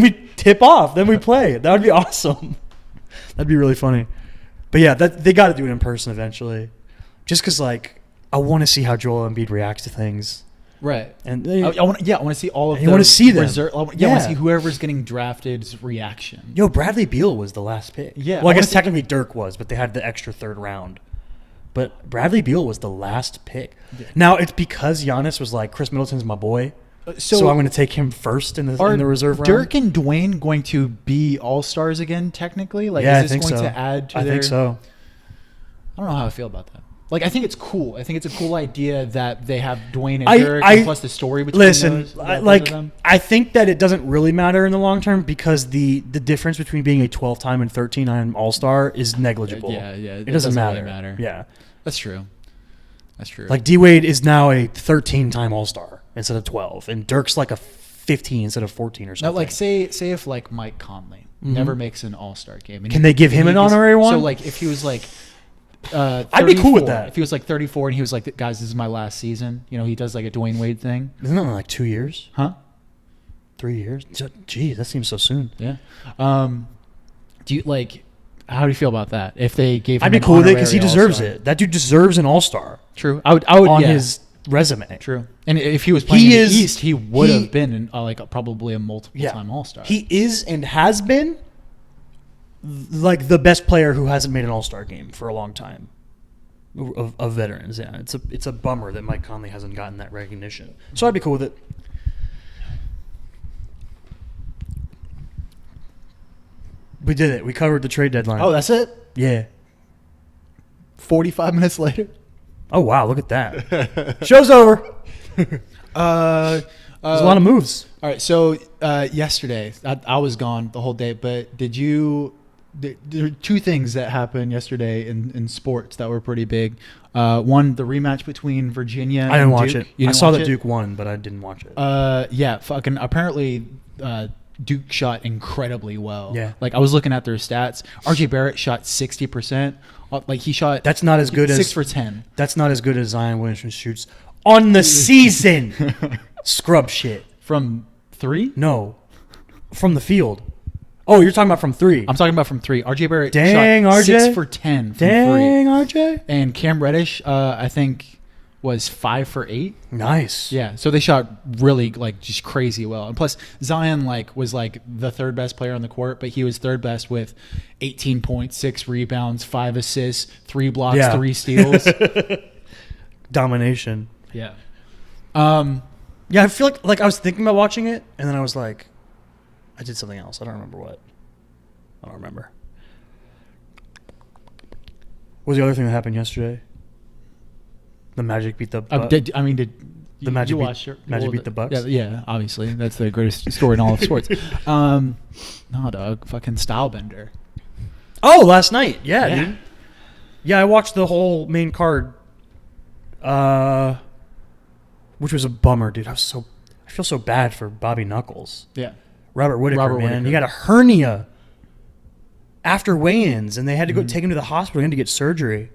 we tip off. Then we play. That would be awesome. That'd be really funny. But yeah, they got to do it in person eventually. Just because like I want to see how Joel Embiid reacts to things. Right. And I want to see all of you want to see them. I want to see whoever's getting drafted's reaction. Yo, Bradley Beal was the last pick. Yeah. Well, I guess technically Dirk was, but they had the extra third round. But Bradley Beal was the last pick. Yeah. Now, it's because Giannis was like, Chris Middleton's my boy. So I'm going to take him first in the reserve round. Dirk and Dwayne going to be all-stars again, technically? Like, yeah, is this going to add to I think so. I don't know how I feel about that. Like, I think it's cool. I think it's a cool idea that they have Dwayne and Dirk, and plus the story between both of them. I think that it doesn't really matter in the long term because the difference between being a 12-time and 13-time All-Star is negligible. Yeah. It doesn't really matter. Yeah. That's true. Like, D-Wade is now a 13-time All-Star instead of 12, and Dirk's like a 15 instead of 14 or something. Now, like, say if, like, Mike Conley never makes an All-Star game. Can they give him an honorary one? So, like, if he was, like... I'd be cool with that. If he was like 34 and he was like, guys, this is my last season. You know, he does like a Dwayne Wade thing. Isn't that like 2 years? Huh? 3 years? Geez, that seems so soon. Yeah. Do you like? How do you feel about that? If they gave him, I'd be cool with it because he deserves it. That dude deserves an All-Star. True. I would on his resume. True. And if he was playing in the East, he would have been like probably a multiple-time All-Star. He is and has been like the best player who hasn't made an All-Star game for a long time of veterans. Yeah, it's a bummer that Mike Conley hasn't gotten that recognition. So I'd be cool with it. We did it. We covered the trade deadline. Oh, that's it? Yeah. 45 minutes later. Oh wow! Look at that. Show's over. There's a lot of moves. All right. So yesterday, I was gone the whole day. But there are two things that happened yesterday in sports that were pretty big. One, the rematch between Virginia and Duke. I didn't watch it. I saw that it? Duke won, but I didn't watch it. Yeah. Fucking. Apparently, Duke shot incredibly well. Yeah. Like, I was looking at their stats. RJ Barrett shot 60%. Like, he shot. That's not as good 6 for 10. That's not as good as Zion Williamson shoots on the season. Scrub shit. From 3? No. From the field. Oh, you're talking about from 3. I'm talking about from 3. RJ Barrett shot RJ. 6 for 10 from 3. RJ. And Cam Reddish, I think, was 5 for 8. Nice. Yeah, so they shot really, like, just crazy well. And plus, Zion, like, was, like, the third best player on the court, but he was third best with 18 points, 6 rebounds, 5 assists, 3 blocks, 3 steals. Domination. Yeah. Yeah, I feel like I was thinking about watching it, and then I was like, I did something else. I don't remember what. I don't remember. What was the other thing that happened yesterday? The Magic beat the Bucks. Did the Magic you watch Magic beat the Bucks? Yeah, obviously. That's the greatest story in all of sports. No, dog. Fucking style bender. Oh, last night. Yeah, dude. Yeah, I watched the whole main card, which was a bummer, dude. I feel so bad for Bobby Knuckles. Yeah. Robert Whittaker. He got a hernia after weigh-ins, and they had to go take him to the hospital and to get surgery.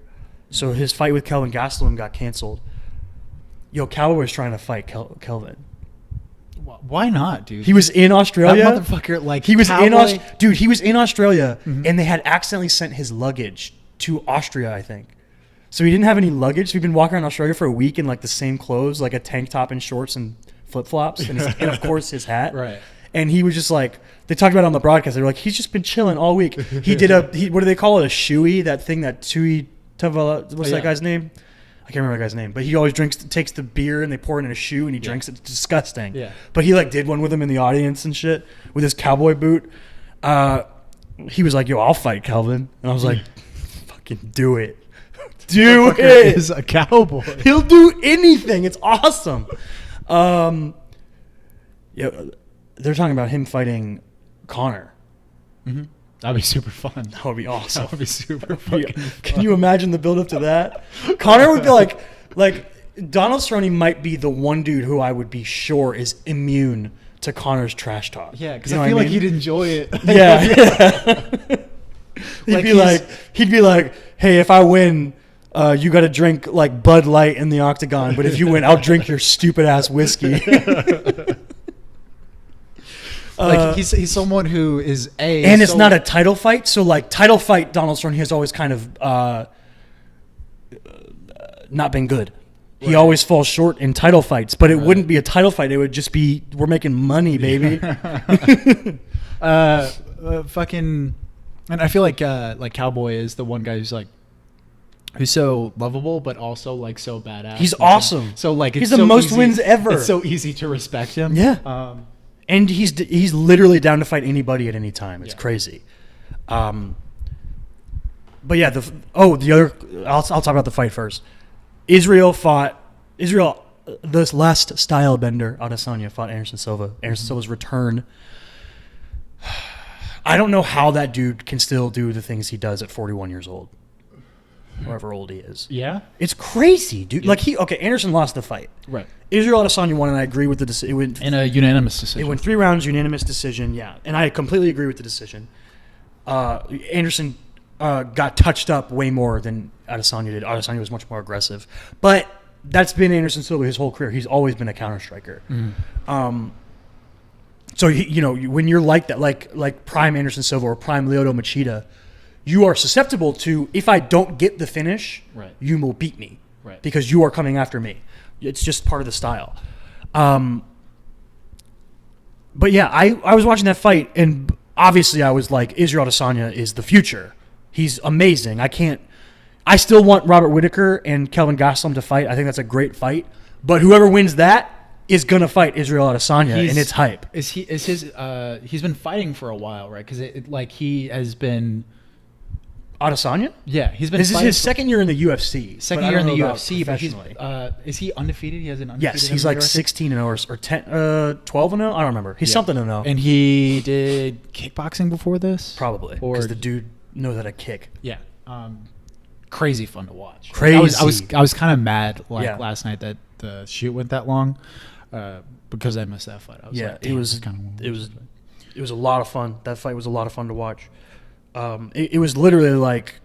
So his fight with Kelvin Gastelum got canceled. Yo, Cowboy's trying to fight Kelvin. Why not, dude? He was in Australia. That motherfucker, like, he was dude. He was in Australia, and they had accidentally sent his luggage to Austria, I think. So he didn't have any luggage. So he'd been walking around Australia for a week in like the same clothes, like a tank top and shorts and flip flops, and of course his hat. Right. And he was just like, they talked about it on the broadcast. They were like, he's just been chilling all week. He did what do they call it? A shoey? That thing that Tui Tavala, what's that guy's name? I can't remember that guy's name, but he always takes the beer and they pour it in a shoe and he drinks it. It's disgusting. Yeah. But he like did one with him in the audience and shit with his cowboy boot. He was like, yo, I'll fight Kelvin. And I was like, fucking do it. Do it. Is a cowboy. He'll do anything. It's awesome. Yeah, they're talking about him fighting Connor. Mm-hmm. That'd be super fun. That would be awesome. That would be super fucking fun. Can you imagine the build up to that? Connor would be like Donald Cerrone might be the one dude who I would be sure is immune to Connor's trash talk. Yeah, because I feel like he'd enjoy it. Yeah. He'd be like, hey, if I win, you got to drink like Bud Light in the octagon, but if you win, I'll drink your stupid ass whiskey. Like he's someone who is and it's not a title fight. So like title fight, Donald Cerrone has always kind of not been good. He always falls short in title fights, but it wouldn't be a title fight. It would just be, we're making money, baby. Fucking, and I feel like Cowboy is the one guy who's so lovable, but also like so badass. He's awesome. So like, he's the most wins ever. It's so easy to respect him. Yeah. And he's literally down to fight anybody at any time. It's crazy. But yeah, I'll talk about the fight first. Israel, this last style bender, Adesanya fought Anderson Silva. Anderson Silva's return. I don't know how that dude can still do the things he does at 41 years old. However old he is. Yeah? It's crazy, dude. Yeah. Anderson lost the fight. Right. Israel Adesanya won, and I agree with the decision. In a unanimous decision. It went 3 rounds, unanimous decision, yeah. And I completely agree with the decision. Anderson got touched up way more than Adesanya did. Adesanya was much more aggressive. But that's been Anderson Silva his whole career. He's always been a counter striker. So when you're like that, like prime Anderson Silva or prime Lyoto Machida, you are susceptible to, if I don't get the finish, you will beat me, because you are coming after me. It's just part of the style. But yeah, I was watching that fight, and obviously I was like, Israel Adesanya is the future. He's amazing. I still want Robert Whittaker and Kelvin Gastelum to fight. I think that's a great fight. But whoever wins that is gonna fight Israel Adesanya, and it's hype. He's been fighting for a while, right? Because he has been. Adesanya? Yeah, he's been. This is his second year in the UFC. Second year in the UFC, but is he undefeated? He has an undefeated. Yes, he's like 16-0 or 12-0. I don't remember. He's something to know. And he did kickboxing before this, probably, because the dude knows how to kick. Yeah, crazy fun to watch. Crazy. I was kind of mad last night that the shoot went that long, because I missed that fight. I was it was a lot of fun. That fight was a lot of fun to watch. It was literally like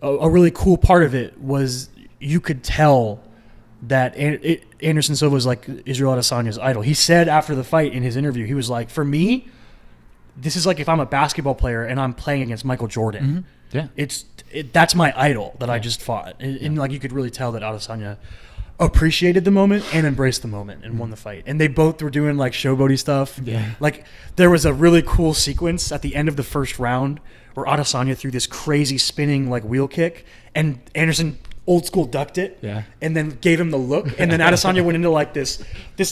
a really cool part of it was you could tell that Anderson Silva was like Israel Adesanya's idol. He said after the fight in his interview, he was like, for me, this is like if I'm a basketball player and I'm playing against Michael Jordan. Yeah, that's my idol that I just fought, and like you could really tell that Adesanya appreciated the moment and embraced the moment and won the fight. And they both were doing like showboaty stuff. Yeah. Like there was a really cool sequence at the end of the first round where Adesanya threw this crazy spinning like wheel kick, and Anderson old school ducked it. Yeah. And then gave him the look, and then Adesanya went into like this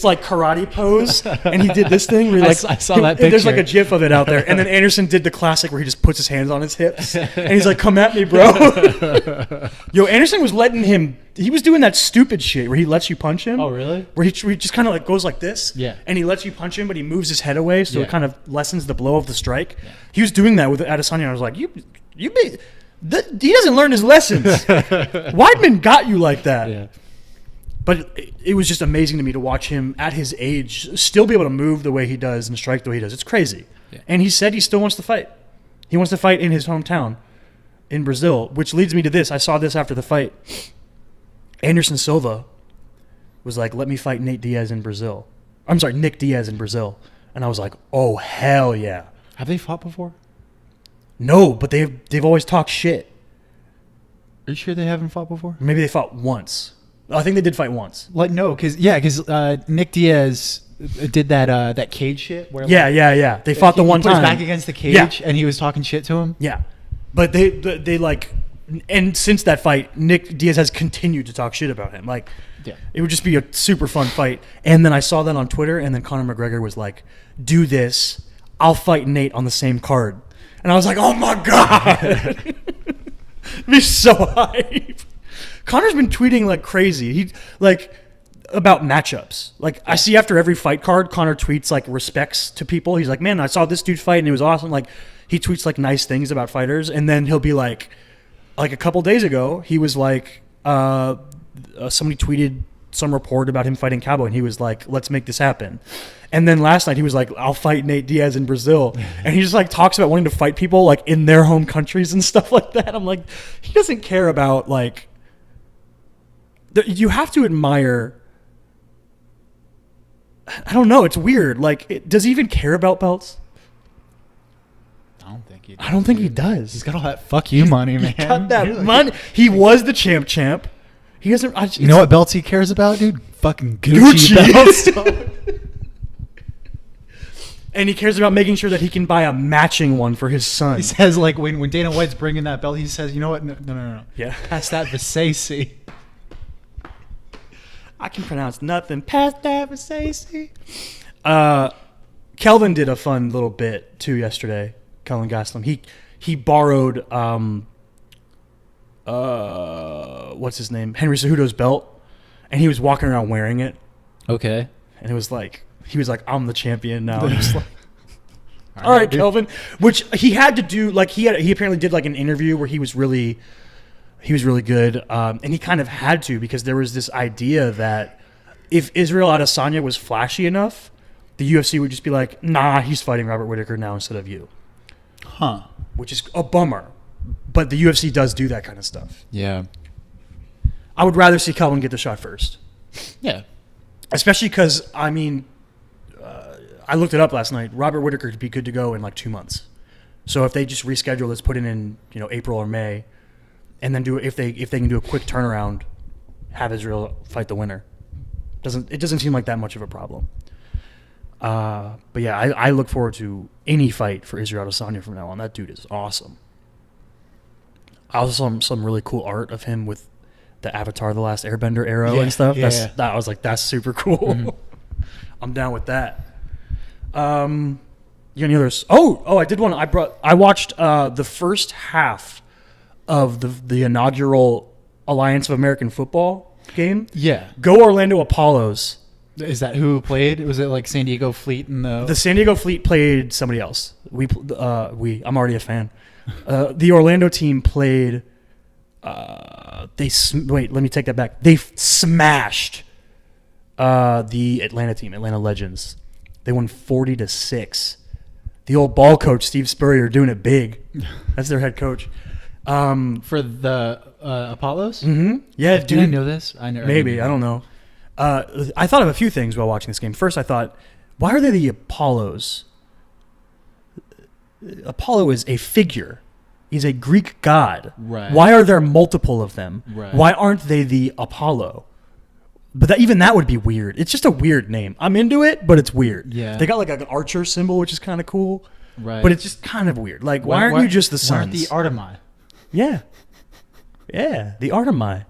like karate pose, and he did this thing where he, like I saw that picture. There's like a gif of it out there. And then Anderson did the classic where he just puts his hands on his hips and he's like, come at me, bro. Yo, Anderson was letting him, he was doing that stupid shit where he lets you punch him. Oh, really? Where he just kind of like goes like this. Yeah. And he lets you punch him, but he moves his head away, so it kind of lessens the blow of the strike. Yeah. He was doing that with Adesanya, and I was like, he doesn't learn his lessons. Weidman got you like that. Yeah. But it was just amazing to me to watch him at his age still be able to move the way he does and strike the way he does. It's crazy. Yeah. And he said he still wants to fight. He wants to fight in his hometown in Brazil, which leads me to this. I saw this after the fight. Anderson Silva was like, let me fight Nick Diaz in Brazil. And I was like, oh, hell yeah. Have they fought before? No, but they've always talked shit. Are you sure they haven't fought before? Maybe they fought once. I think they did fight once. Like no, because Nick Diaz did that cage shit. Where they fought the one put time. His back against the cage, and he was talking shit to him. Yeah, but they like, and since that fight, Nick Diaz has continued to talk shit about him. Like, it would just be a super fun fight. And then I saw that on Twitter, and then Conor McGregor was like, "Do this, I'll fight Nate on the same card." And I was like, oh my God. It'd be so hype. Conor's been tweeting like crazy. He like about matchups. Like I see after every fight card, Conor tweets like respects to people. He's like, man, I saw this dude fight and it was awesome. Like he tweets like nice things about fighters, and then he'll be like a couple days ago, he was like, somebody tweeted some report about him fighting Cowboy, and he was like, let's make this happen. And then last night he was like, I'll fight Nate Diaz in Brazil. And he just like talks about wanting to fight people like in their home countries and stuff like that. I'm like, he doesn't care about like, you have to admire, I don't know, it's weird. Like, does he even care about belts? I don't think he does. I don't think he does. He's got all that fuck you money, man. He got that money. He was the champ. He doesn't. You know what belts he cares about, dude? Fucking Gucci belts. And he cares about making sure that he can buy a matching one for his son. He says, like, when Dana White's bringing that belt, he says, you know what? No. Yeah. Pass that Versace. I can pronounce nothing past that Versace. Kelvin did a fun little bit, too, yesterday. Kelvin Gastelum. He borrowed, what's his name? Henry Cejudo's belt. And he was walking around wearing it. Okay. And it was like, he was like, I'm the champion now. And I was like, all right, Kelvin. Which he had to do, like, he apparently did like an interview where he was really good. And he kind of had to, because there was this idea that if Israel Adesanya was flashy enough, the UFC would just be like, nah, he's fighting Robert Whittaker now instead of you. Huh. Which is a bummer. But the UFC does do that kind of stuff. Yeah. I would rather see Kelvin get the shot first. Yeah. Especially because, I mean, I looked it up last night. Robert Whittaker could be good to go in like 2 months. So if they just reschedule this, put it in April or May, and then if they can do a quick turnaround, have Israel fight the winner. It doesn't seem like that much of a problem. But yeah, I look forward to any fight for Israel Adesanya from now on. That dude is awesome. I also saw some really cool art of him with the Avatar: The Last Airbender arrow and stuff. Yeah. I was like, that's super cool. Mm-hmm. I'm down with that. You got any others? Oh, I did one. I watched the first half of the inaugural Alliance of American Football game. Yeah. Go Orlando Apollos. Is that who played? Was it like San Diego Fleet and the San Diego Fleet played somebody else. I'm already a fan. The Orlando team played. Wait, let me take that back. They smashed the Atlanta team, Atlanta Legends. They won 40-6. The old ball coach Steve Spurrier doing it big. That's their head coach. For the Apollos? Mm-hmm. Yeah, Did I know this? Maybe, I don't know. I thought of a few things while watching this game. First, I thought, why are they the Apollos? Apollo is a figure. He's a Greek god. Right. Why are there multiple of them? Right. Why aren't they the Apollo? But even that would be weird. It's just a weird name. I'm into it, but it's weird. Yeah. They got like an archer symbol, which is kind of cool. Right. But it's just kind of weird. Like, why aren't you just the Why aren't sons? the Artemi? Yeah. Yeah, the Artemi.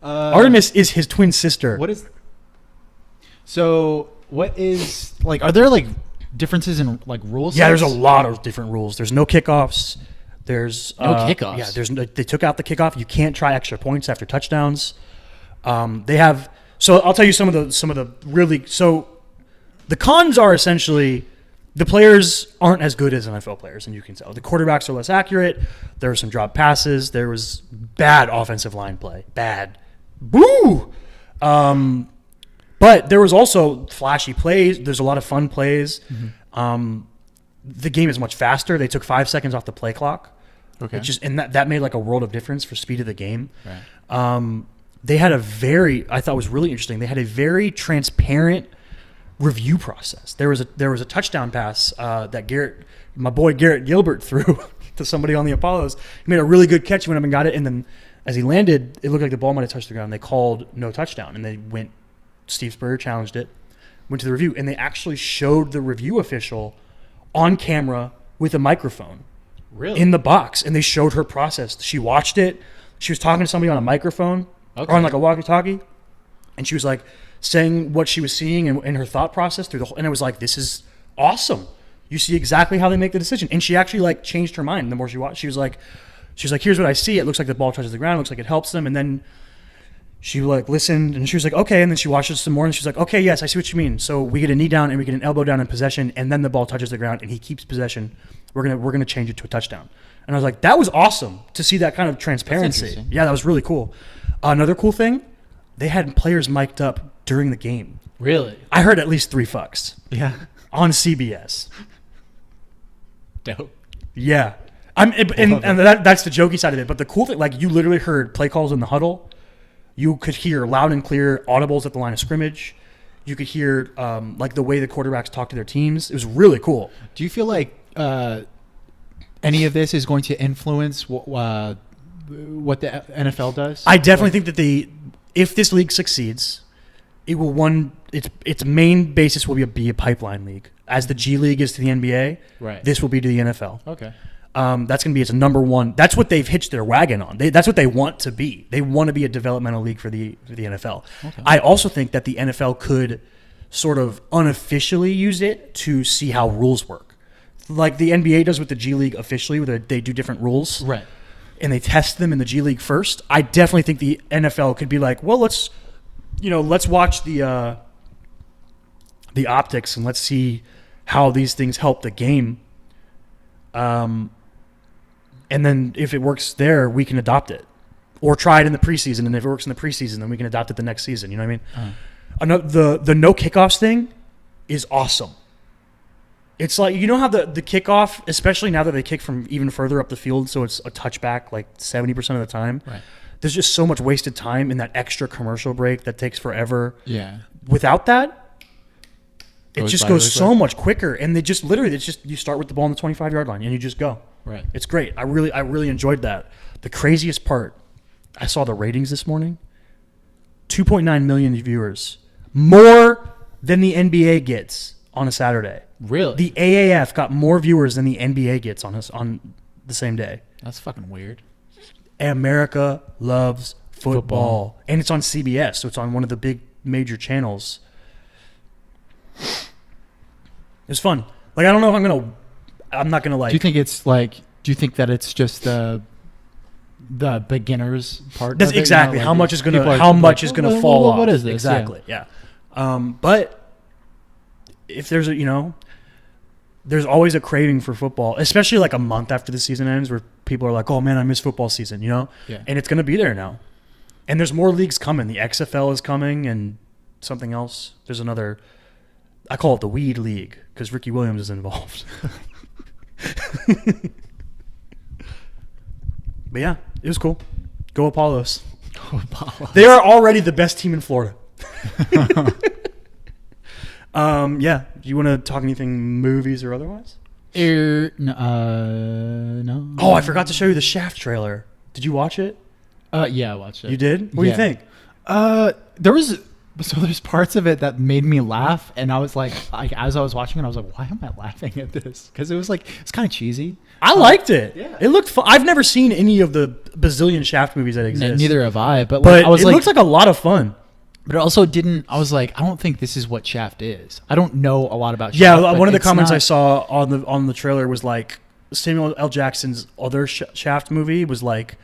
Artemis is his twin sister. What is like? Are there like differences in like rules? Yeah, there's a lot of different rules. There's no kickoffs. There's no kickoffs. Yeah, they took out the kickoff. You can't try extra points after touchdowns. They have. So I'll tell you some of the really. So the cons are essentially the players aren't as good as NFL players, and you can tell the quarterbacks are less accurate. There were some dropped passes. There was bad offensive line play. Bad. Boo. But there was also flashy plays. There's a lot of fun plays. Mm-hmm. The game is much faster. They took 5 seconds off the play clock. Okay. And that made like a world of difference for speed of the game. Right. They had I thought was really interesting. They had a very transparent review process. There was a touchdown pass that my boy Garrett Gilbert threw to somebody on the Apollos. He made a really good catch. He went up and got it, and then as he landed, it looked like the ball might have touched the ground. They called no touchdown, and they went. Steve Spurrier challenged it, went to the review, and they actually showed the review official on camera with a microphone. Really? In the box, and they showed her process. She watched it. She was talking to somebody on a microphone or on like a walkie-talkie, and she was like saying what she was seeing and her thought process through the whole. And it was like, this is awesome. You see exactly how they make the decision. And she actually like changed her mind the more she watched. She was like, here's what I see. It looks like the ball touches the ground. It looks like it helps them. And then she like listened, and she was like, okay. And then she watched it some more, and she's like, okay, yes, I see what you mean. So we get a knee down and we get an elbow down in possession, and then the ball touches the ground and he keeps possession. We're gonna change it to a touchdown. And I was like, that was awesome to see that kind of transparency. Yeah, that was really cool. Another cool thing, they had players mic'd up during the game. Really? I heard at least 3 fucks. Yeah. On CBS. Dope. Yeah. That's the jokey side of it. But the cool thing, like, you literally heard play calls in the huddle. You could hear loud and clear audibles at the line of scrimmage. You could hear like the way the quarterbacks talk to their teams. It was really cool. Do you feel like any of this is going to influence what the NFL does? I definitely think that if this league succeeds, it will its main basis will be a pipeline league. As the G League is to the NBA, Right. this will be to the NFL. Okay. That's going to be its number one. That's what they've hitched their wagon on. That's what they want to be. They want to be a developmental league for the NFL. Okay. I also think that the NFL could sort of unofficially use it to see how rules work. Like the NBA does with the G League officially, where they do different rules. Right. And they test them in the G League first. I definitely think the NFL could be like, well, let's watch the optics and let's see how these things help the game. And then if it works there, we can adopt it, or try it in the preseason. And if it works in the preseason, then we can adopt it the next season. You know what I mean? The no kickoffs thing is awesome. It's like, you know how the kickoff, especially now that they kick from even further up the field, so it's a touchback like 70% of the time. Right. There's just so much wasted time in that extra commercial break that takes forever. Yeah. Without that, it Goes just by goes really so quick. much quicker, and it's just you start with the ball on the 25-yard line and you just go. Right. It's great. I really enjoyed that. The craziest part, I saw the ratings this morning. 2.9 million viewers, more than the NBA gets on a Saturday. Really? The AAF got more viewers than the NBA gets on the same day. That's fucking weird. America loves football. And it's on CBS, so it's on one of the big major channels. It was fun. Like, I don't know if I'm not gonna like. Do you think that it's just the beginners part? That's of it? exactly Like, how much is people gonna are fall off. What is this? Exactly. Yeah. But if there's there's always a craving for football, especially like a month after the season ends, where people are like, "Oh man, I miss football season," you know? Yeah. And it's gonna be there now. And there's more leagues coming. The XFL is coming, and something else. There's another. I call it the Weed League because Ricky Williams is involved. But yeah, it was cool. Go Apollos. Go Apollos. They are already the best team in Florida. Yeah. Do you want to talk anything movies or otherwise? No. Oh, I forgot to show you the Shaft trailer. Did you watch it? Yeah, I watched it. You did? What do you think? There's parts of it that made me laugh, and I was like as I was watching it, I was like, why am I laughing at this? Because it was like, it's kind of cheesy. I liked it. Yeah. It looked fun. I've never seen any of the bazillion Shaft movies that exist. Neither have I, but But I was it looks like a lot of fun. But it also didn't. I was like, I don't think this is what Shaft is. I don't know a lot about Shaft. Yeah, but one of the it's comments I not- saw on the trailer was like Samuel L. Jackson's other Shaft movie was like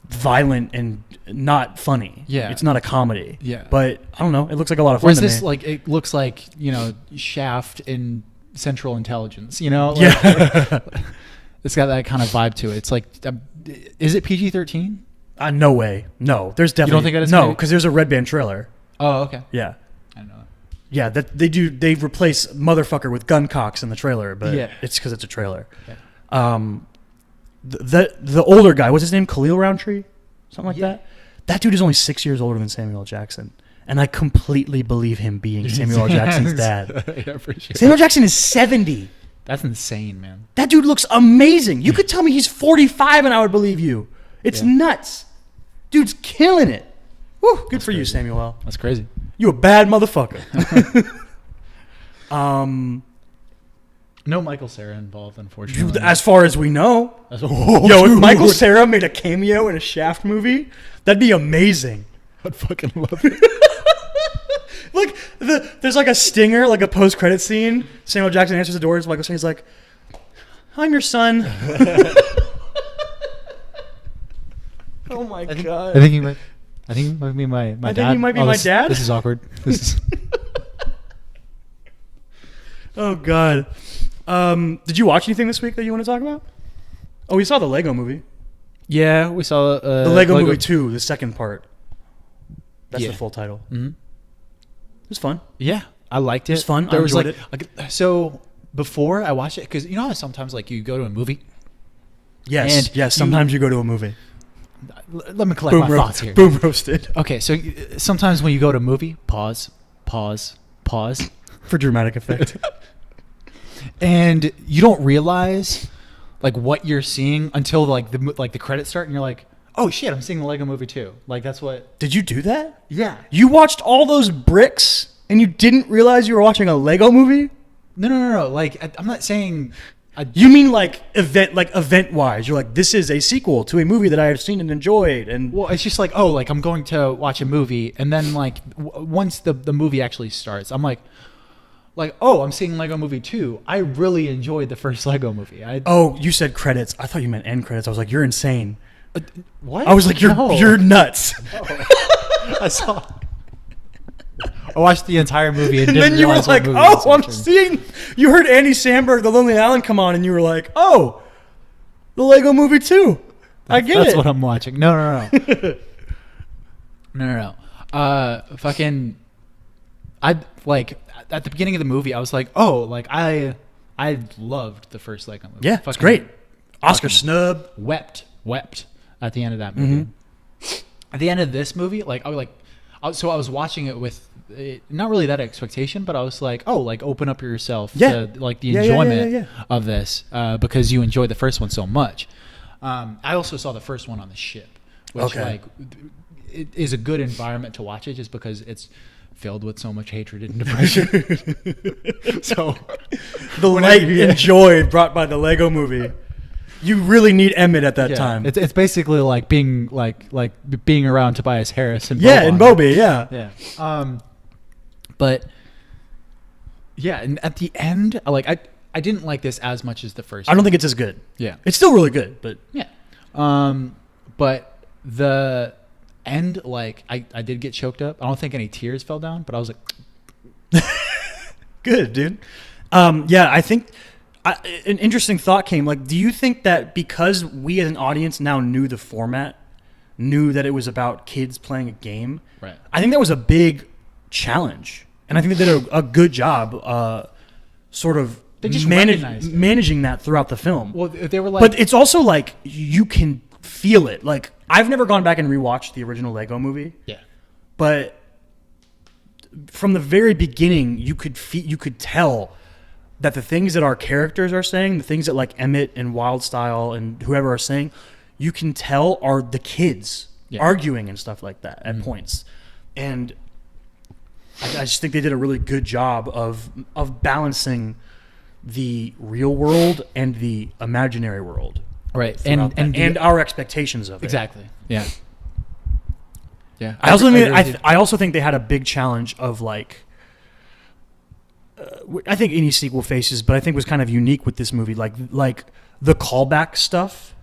violent and not funny. Yeah. It's not a comedy. Yeah. But I don't know. It looks like a lot of fun Whereas to this, me. like, it looks like, Shaft in Central Intelligence. Like, Yeah. it's got that kind of vibe to it. It's like, is it PG-13? No way. No, there's definitely think that it's no gonna be- because there's a Red Band trailer. Oh, okay. Yeah. I don't know that. Yeah, that they replace motherfucker with gun cocks in the trailer, but Yeah. it's because it's a trailer. Yeah. The older guy, what's his name? Khalil Roundtree, something like Yeah. that. That dude is only 6 years older than Samuel L. Jackson, and I completely believe him being Samuel L. Jackson's dad. Yeah, for sure. Samuel Jackson is 70. That's insane, man. That dude looks amazing. You could tell me he's 45, and I would believe you. It's Yeah. nuts. Dude's killing it. Woo, good for you, crazy. Samuel L. That's crazy. You a bad motherfucker. No Michael Cera involved, unfortunately. As far as we know. Oh, Yo, if dude. Michael Cera made a cameo in a Shaft movie, that'd be amazing. I'd fucking love it. Look, there's like a stinger, like a post-credit scene. Samuel Jackson answers the door. Michael Cera's like, "I'm your son." Oh my god! I think he might be my I dad. think he might be my dad? This is awkward. This is. Oh god! Did you watch anything this week that you want to talk about? Oh, we saw the Lego movie. Yeah, we saw The Lego Movie 2, the second part. That's Yeah. the full title. Mm-hmm. It was fun. Yeah, I liked it. It was fun. There I was enjoyed so before I watched it, because you know how sometimes like you go to a movie. Yes, And yes. Sometimes you go to a movie. Let me collect my thoughts here. Boom roasted. Okay, so sometimes when you go to a movie, pause, For dramatic effect. and you don't realize like what you're seeing until like the credits start, and you're like, oh shit, I'm seeing the Lego Movie too. Like that's what. Did you do that? Yeah. You watched all those bricks and you didn't realize you were watching a Lego movie? No. Like I'm not saying. You mean like event wise? You're like, this is a sequel to a movie that I have seen and enjoyed, and Well, it's just like, oh, like I'm going to watch a movie, and then like once the movie actually starts, I'm like, oh, I'm seeing Lego Movie 2. I really enjoyed the first Lego Movie. Oh, you said credits. I thought you meant end credits. I was like, you're insane. What? I was like, you're nuts. I watched the entire movie and And didn't then you were realize like, what movie I was oh, I'm watching. seeing. You heard Andy Samberg, The Lonely Island, come on, and you were like, oh, the Lego Movie 2. I get That's it. what I'm watching. No. No. Fucking. I like at the beginning of the movie, I was like, oh, like I loved the first Lego movie. Yeah, it's Fucking great. Oscar fucking snub. Wept at the end of that movie. At the end of this movie, like I was watching it with not really that expectation, but I was like, oh, like open up yourself to like the enjoyment of this because you enjoyed the first one so much. I also saw the first one on the ship, which like it is a good environment to watch it just because it's filled with so much hatred and depression. So The light and joy brought by the Lego Movie. You really need Emmett at that time. It's basically like being like being around Tobias Harris and and Bobby, yeah. But yeah, and at the end, like I didn't like this as much as the first. I don't think it's as good. Yeah, It's still really good, but yeah. But the end, like I did get choked up. I don't think any tears fell down, but I was like, good, dude. I think an interesting thought came. Like, do you think that because we as an audience now knew the format, knew that it was about kids playing a game, right? I think that was a big challenge, and I think they did a good job, sort of They just recognized it. managing that throughout the film. Well, they were like, But it's also like you can feel it. Like, I've never gone back and rewatched the original Lego Movie, yeah, but from the very beginning, you could tell that the things that our characters are saying, the things that like Emmett and Wildstyle and whoever are saying, you can tell are the kids arguing and stuff like that at points. And I just think they did a really good job of balancing the real world and the imaginary world, right, and our expectations of it. exactly, yeah. I also think they had a big challenge of like. I think any sequel faces, but I think was kind of unique with this movie, like the callback stuff.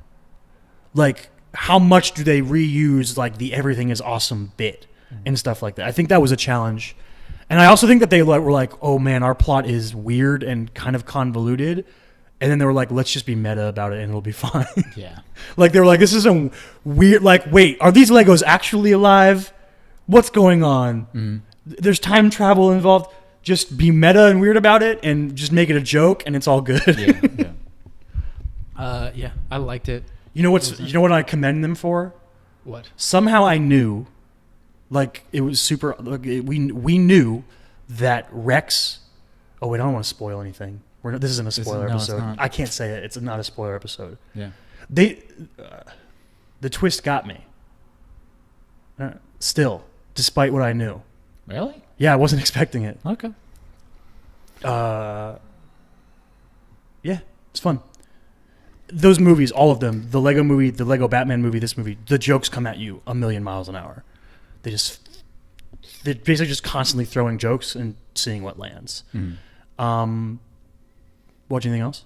Like, how much do they reuse like the everything is awesome bit and stuff like that? I think that was a challenge, and I also think that they were like, oh man, our plot is weird and kind of convoluted, and then they were like, let's just be meta about it and it'll be fine. Yeah, like they were like, this is a weird. Like, wait, are these Legos actually alive? What's going on? There's time travel involved. Just be meta and weird about it, and just make it a joke, and it's all good. yeah, I liked it. You know what I commend them for? What? Somehow I knew, like it was super. Like, we knew that Rex. Oh wait, I don't want to spoil anything. This isn't a spoiler episode. It's not. I can't say it. It's not a spoiler episode. Yeah. The twist got me. Still, despite what I knew. Really? Yeah, I wasn't expecting it. Okay. Yeah, it's fun. Those movies, all of them, the Lego Movie, the Lego Batman movie, this movie, the jokes come at you a million miles an hour. They're basically just constantly throwing jokes and seeing what lands. Watch anything else?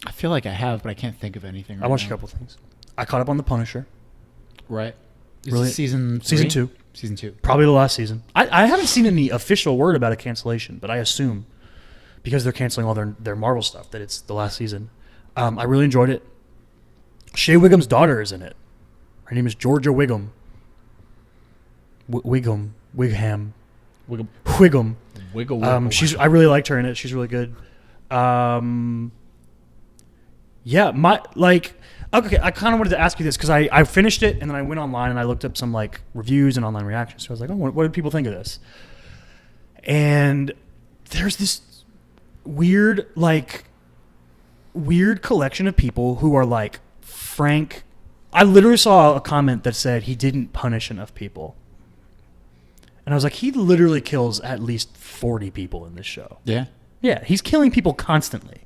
I feel like I have, but I can't think of anything. Right I watched now. a couple things. I caught up on The Punisher. Right. Is Really? this season 3? Season 2. Season 2. Probably the last season. I haven't seen any official word about a cancellation, but I assume because they're canceling all their Marvel stuff that it's the last season. I really enjoyed it. Shea Wiggum's daughter is in it. Her name is Georgia Wiggum. Wiggum. Wiggle. I really liked her in it. She's really good. Okay, I kind of wanted to ask you this because I finished it and then I went online and I looked up some like reviews and online reactions. So I was like, oh, what did people think of this? And there's this weird like weird collection of people who are like frank. I literally saw a comment that said he didn't punish enough people. And I was like, he literally kills at least 40 people in this show. Yeah. Yeah, he's killing people constantly.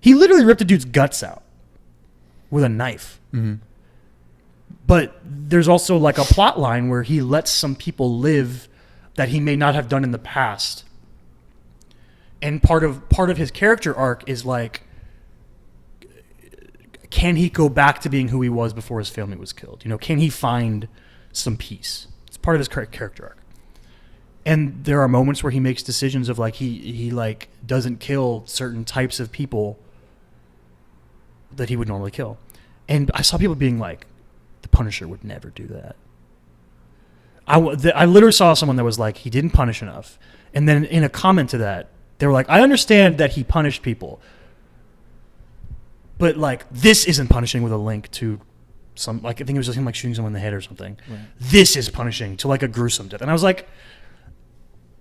He literally ripped a dude's guts out with a knife. Mm-hmm. But there's also like a plot line where he lets some people live that he may not have done in the past. And part of his character arc is like, can he go back to being who he was before his family was killed? You know, can he find some peace? It's part of his character arc. And there are moments where he makes decisions of like he like doesn't kill certain types of people that he would normally kill. And I saw people being like, the Punisher would never do that. I literally saw someone that was like, he didn't punish enough. And then in a comment to that, they were like, I understand that he punished people, but like this isn't punishing with a link to some, like I think it was just him like shooting someone in the head or something. Right. This is punishing to like a gruesome death. And I was like,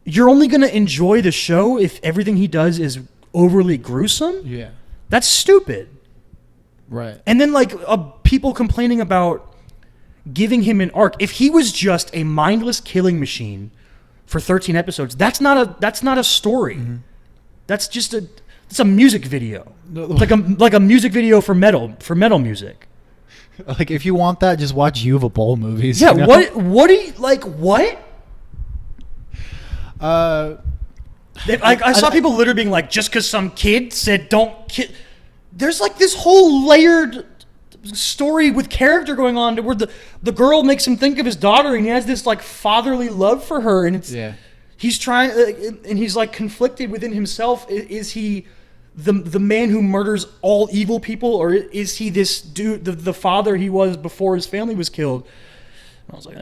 you're only going to enjoy the show if everything he does is overly gruesome? Yeah. That's stupid. Right. And then like people complaining about giving him an arc. If he was just a mindless killing machine for 13 episodes, that's not a story. Mm-hmm. That's just it's a music video. Like a music video for metal music. Like if you want that, just watch Uva Bowl movies. Yeah, you know? what do you like what? I saw people literally being like, just because some kid said don't kill. There's like this whole layered story with character going on where the girl makes him think of his daughter, and he has this like fatherly love for her, and it's he's trying and he's like conflicted within himself. Is he the man who murders all evil people, or is he this dude, the father he was before his family was killed? And I was like,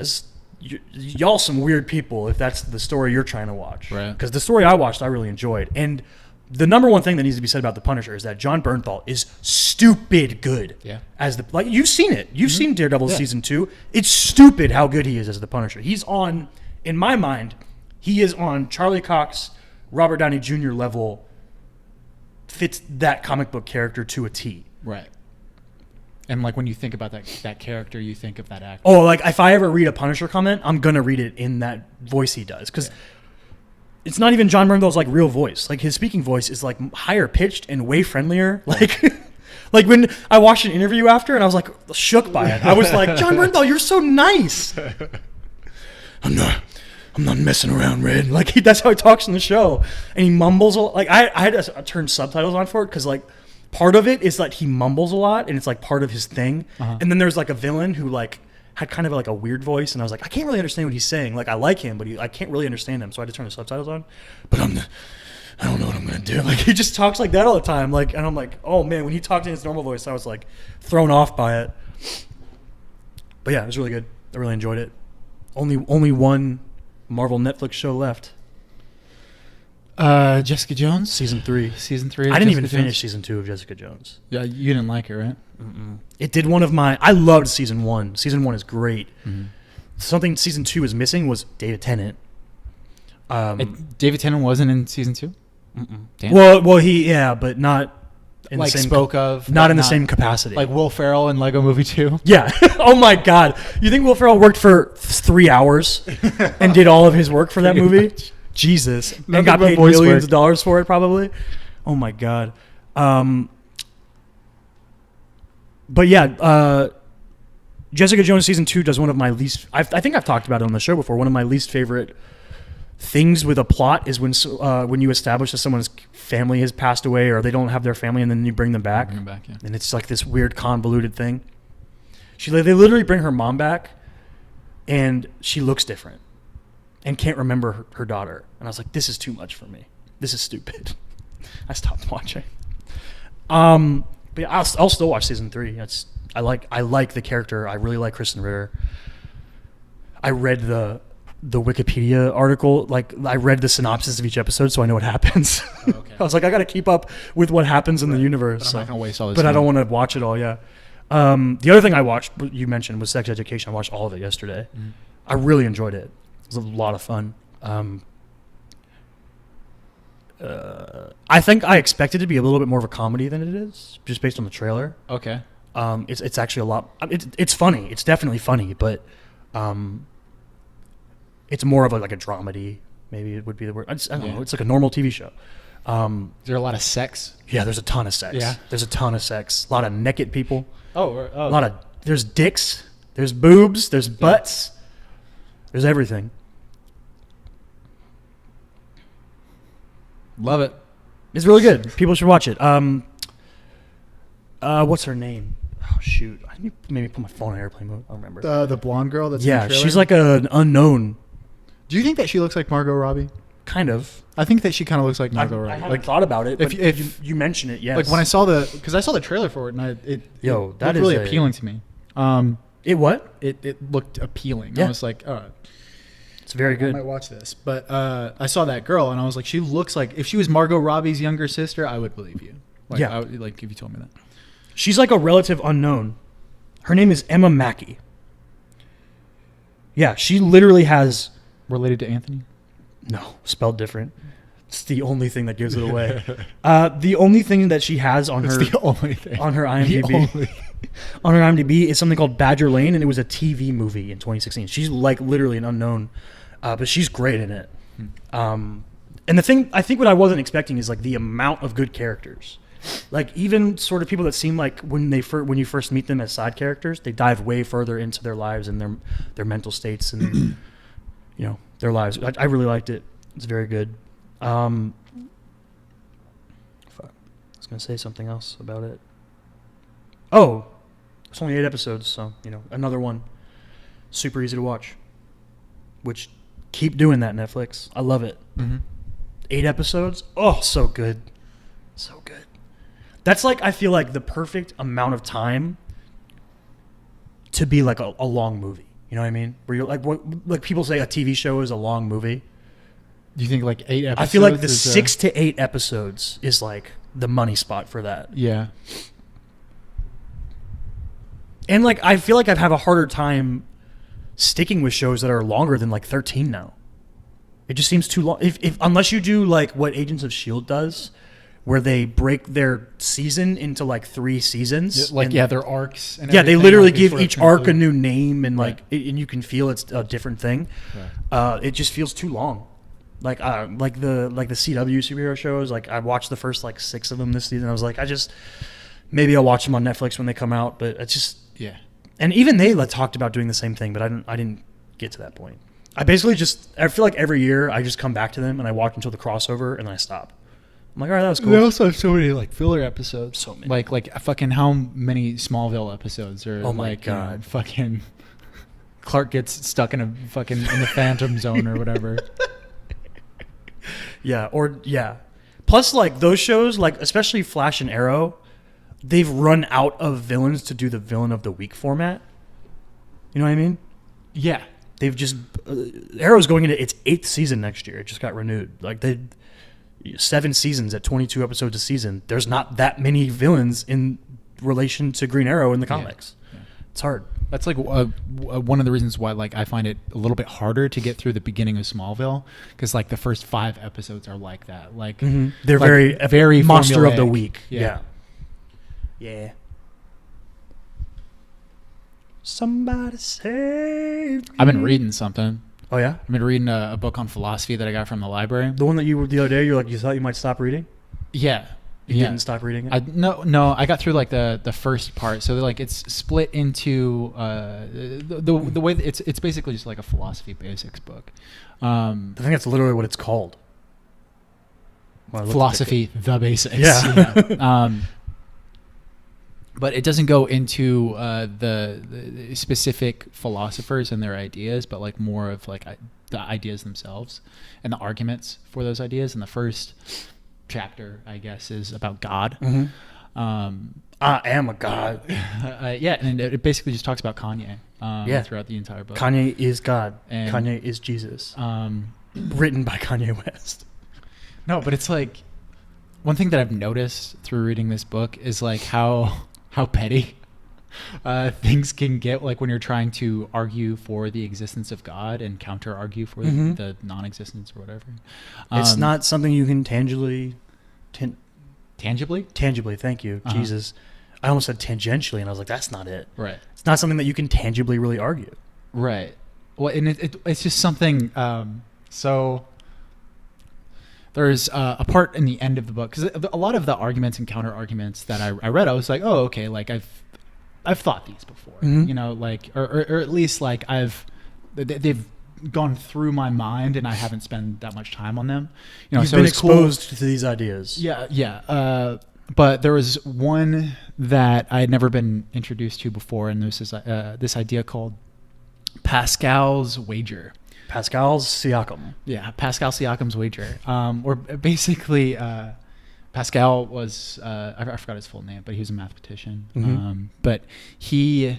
y'all some weird people if that's the story you're trying to watch. Right. Because the story I watched, I really enjoyed. And the number one thing that needs to be said about the Punisher is that Jon Bernthal is stupid good. Yeah. As the like you've seen it. You've seen Daredevil season 2. It's stupid how good he is as the Punisher. He's on, in my mind, he is on Charlie Cox, Robert Downey Jr. level, fits that comic book character to a T. Right. And like when you think about that character, you think of that actor. Oh, like if I ever read a Punisher comment, I'm gonna read it in that voice he does, because it's not even Jon Bernthal's like real voice. Like his speaking voice is like higher pitched and way friendlier. Like, like when I watched an interview after and I was like shook by it. I was like, Jon Bernthal, you're so nice. I'm not messing around, Red. Like that's how he talks in the show, and he mumbles. Like I had to turn subtitles on for it because like. Part of it is that he mumbles a lot, and it's like part of his thing. Uh-huh. And then there's like a villain who like had kind of like a weird voice, and I was like, I can't really understand what he's saying. Like I like him, but I can't really understand him, so I had to turn the subtitles on. But I don't know what I'm gonna do. Like he just talks like that all the time. Like, and I'm like, oh man, when he talked in his normal voice, I was like thrown off by it. But yeah, it was really good. I really enjoyed it. Only one Marvel Netflix show left. Jessica Jones? Season 3. I didn't even finish season 2 of Jessica Jones. Yeah, you didn't like it, right? Mm-mm. It did one of my... I loved season 1. Season 1 is great. Mm-hmm. Something season 2 is missing was David Tennant. David Tennant wasn't in season 2? Damn. Well, but not... in like the same spoke of... Not in the same capacity. Like Will Ferrell in Lego Movie 2? Yeah. Oh my God. You think Will Ferrell worked for 3 hours and did all of his work for that movie? Much. Jesus. And got paid millions of dollars for it, probably. Oh, my God. But, yeah, Jessica Jones Season 2 does one of my least... I think I've talked about it on the show before. One of my least favorite things with a plot is when you establish that someone's family has passed away or they don't have their family, and then you bring them back. And it's like this weird, convoluted thing. They literally bring her mom back, and she looks different. And can't remember her daughter. And I was like, this is too much for me. This is stupid. I stopped watching. But yeah, I'll still watch season 3. I like the character. I really like Kristen Ritter. I read the Wikipedia article. Like I read the synopsis of each episode, so I know what happens. Oh, okay. I was like, I got to keep up with what happens in the universe. But I'm not gonna waste all this But time. I don't want to watch it all. Yeah. The other thing I watched, you mentioned, was Sex Education. I watched all of it yesterday. Mm-hmm. I really enjoyed it. It was a lot of fun. I think I expected it to be a little bit more of a comedy than it is, just based on the trailer. Okay. It's actually a lot. It's funny. It's definitely funny, but it's more of like a dramedy. Maybe it would be the word. I don't know. It's like a normal TV show. Is there a lot of sex? Yeah, there's a ton of sex. Yeah. There's a ton of sex. A lot of naked people. Oh. A lot of there's dicks. There's boobs. There's butts. There's everything. Love it. It's really good. People should watch it. What's her name? Oh shoot! I need to maybe put my phone on airplane mode. I don't remember. The blonde girl that's in the trailer? She's like an unknown. Do you think that she looks like Margot Robbie? Kind of. I think that she kind of looks like Margot Robbie. I haven't thought about it. If you mention it, yes. Like when I saw the trailer for it, and it looked really appealing to me. It what? It looked appealing. Yeah. I was like, oh, it's very good. I might watch this. But I saw that girl, and I was like, she looks like if she was Margot Robbie's younger sister, I would believe you. Like, yeah. I would, like if you told me that. She's like a relative unknown. Her name is Emma Mackey. Yeah, she literally has... Related to Anthony? No, spelled different. It's the only thing that gives it away. The only thing that she has on her the only thing. On her IMDb on her IMDb is something called Badger Lane, and it was a TV movie in 2016. She's like literally an unknown, but she's great in it. And the thing I think what I wasn't expecting is like the amount of good characters. Like even sort of people that seem like when you first meet them as side characters, they dive way further into their lives and their mental states and their lives. I really liked it. It's very good. Fuck. I was gonna say something else about it. Oh, it's only 8 episodes, so another one. Super easy to watch. Which keep doing that, Netflix. I love it. 8 episodes. Oh, so good, so good. That's like I feel like the perfect amount of time to be like a long movie. You know what I mean? Where you're like people say a TV show is a long movie. Do you think like 8 episodes? I feel like the 6 to 8 episodes is like the money spot for that. Yeah. And like I feel like I've had a harder time sticking with shows that are longer than like 13 now. It just seems too long. If unless you do like what Agents of S.H.I.E.L.D. does, where they break their season into like 3 seasons. Their arcs. And they literally give each arc a new name and and you can feel it's a different thing. Right. It just feels too long. Like the CW superhero shows. Like I watched the first like 6 of them this season. I was like, maybe I'll watch them on Netflix when they come out. But it's just And even they talked about doing the same thing, but I didn't get to that point. I basically I feel like every year I just come back to them and I watch until the crossover and then I stop. I'm like, all right, that was cool. They also have so many like filler episodes. So many. Like fucking how many Smallville episodes are? Oh my god! Fucking Clark gets stuck in the Phantom Zone or whatever. Yeah. Plus, like those shows, like especially Flash and Arrow, they've run out of villains to do the villain of the week format. You know what I mean? Yeah. They've just Arrow's going into its 8th season next year. It just got renewed. Like 7 seasons at 22 episodes a season. There's not that many villains in relation to Green Arrow in the comics. Yeah. It's hard. That's like one of the reasons why like I find it a little bit harder to get through the beginning of Smallville, because like the first 5 episodes are like that. Like they're like very monster formulaic. of the week. Yeah. Somebody save me. I've been reading something. Oh yeah? I've been reading a book on philosophy that I got from the library. The one that you were the other day, you're like, you thought you might stop reading? Yeah. You didn't stop reading it? No, I got through like the first part. So like it's split into the way it's basically just like a philosophy basics book. I think that's literally what it's called. Philosophy, the basics. Yeah. But it doesn't go into the specific philosophers and their ideas, but like more of like the ideas themselves and the arguments for those ideas. And the first chapter, I guess, is about God. I am a god. And it basically just talks about Kanye throughout the entire book. Kanye is God. And Kanye is Jesus. Written by Kanye West. No, but it's like one thing that I've noticed through reading this book is like how petty things can get, like when you're trying to argue for the existence of God and counter argue for the non-existence or whatever. It's not something you can tangibly. Tangibly? Thank you, Jesus. I almost said tangentially, and I was like, that's not it. Right. It's not something that you can tangibly really argue. Right. Well, and it's just something. So there's a part in the end of the book, because a lot of the arguments and counter arguments that I read, I was like, oh, okay, like I've thought these before, you know, like or at least like they've gone through my mind, and I haven't spent that much time on them. You know, You've so been it's exposed to these ideas. Yeah. But there was one that I had never been introduced to before, and this is this idea called Pascal's wager. Pascal's Siakam. Yeah, Pascal Siakam's wager. Or basically, Pascal was I forgot his full name, but he was a mathematician. But he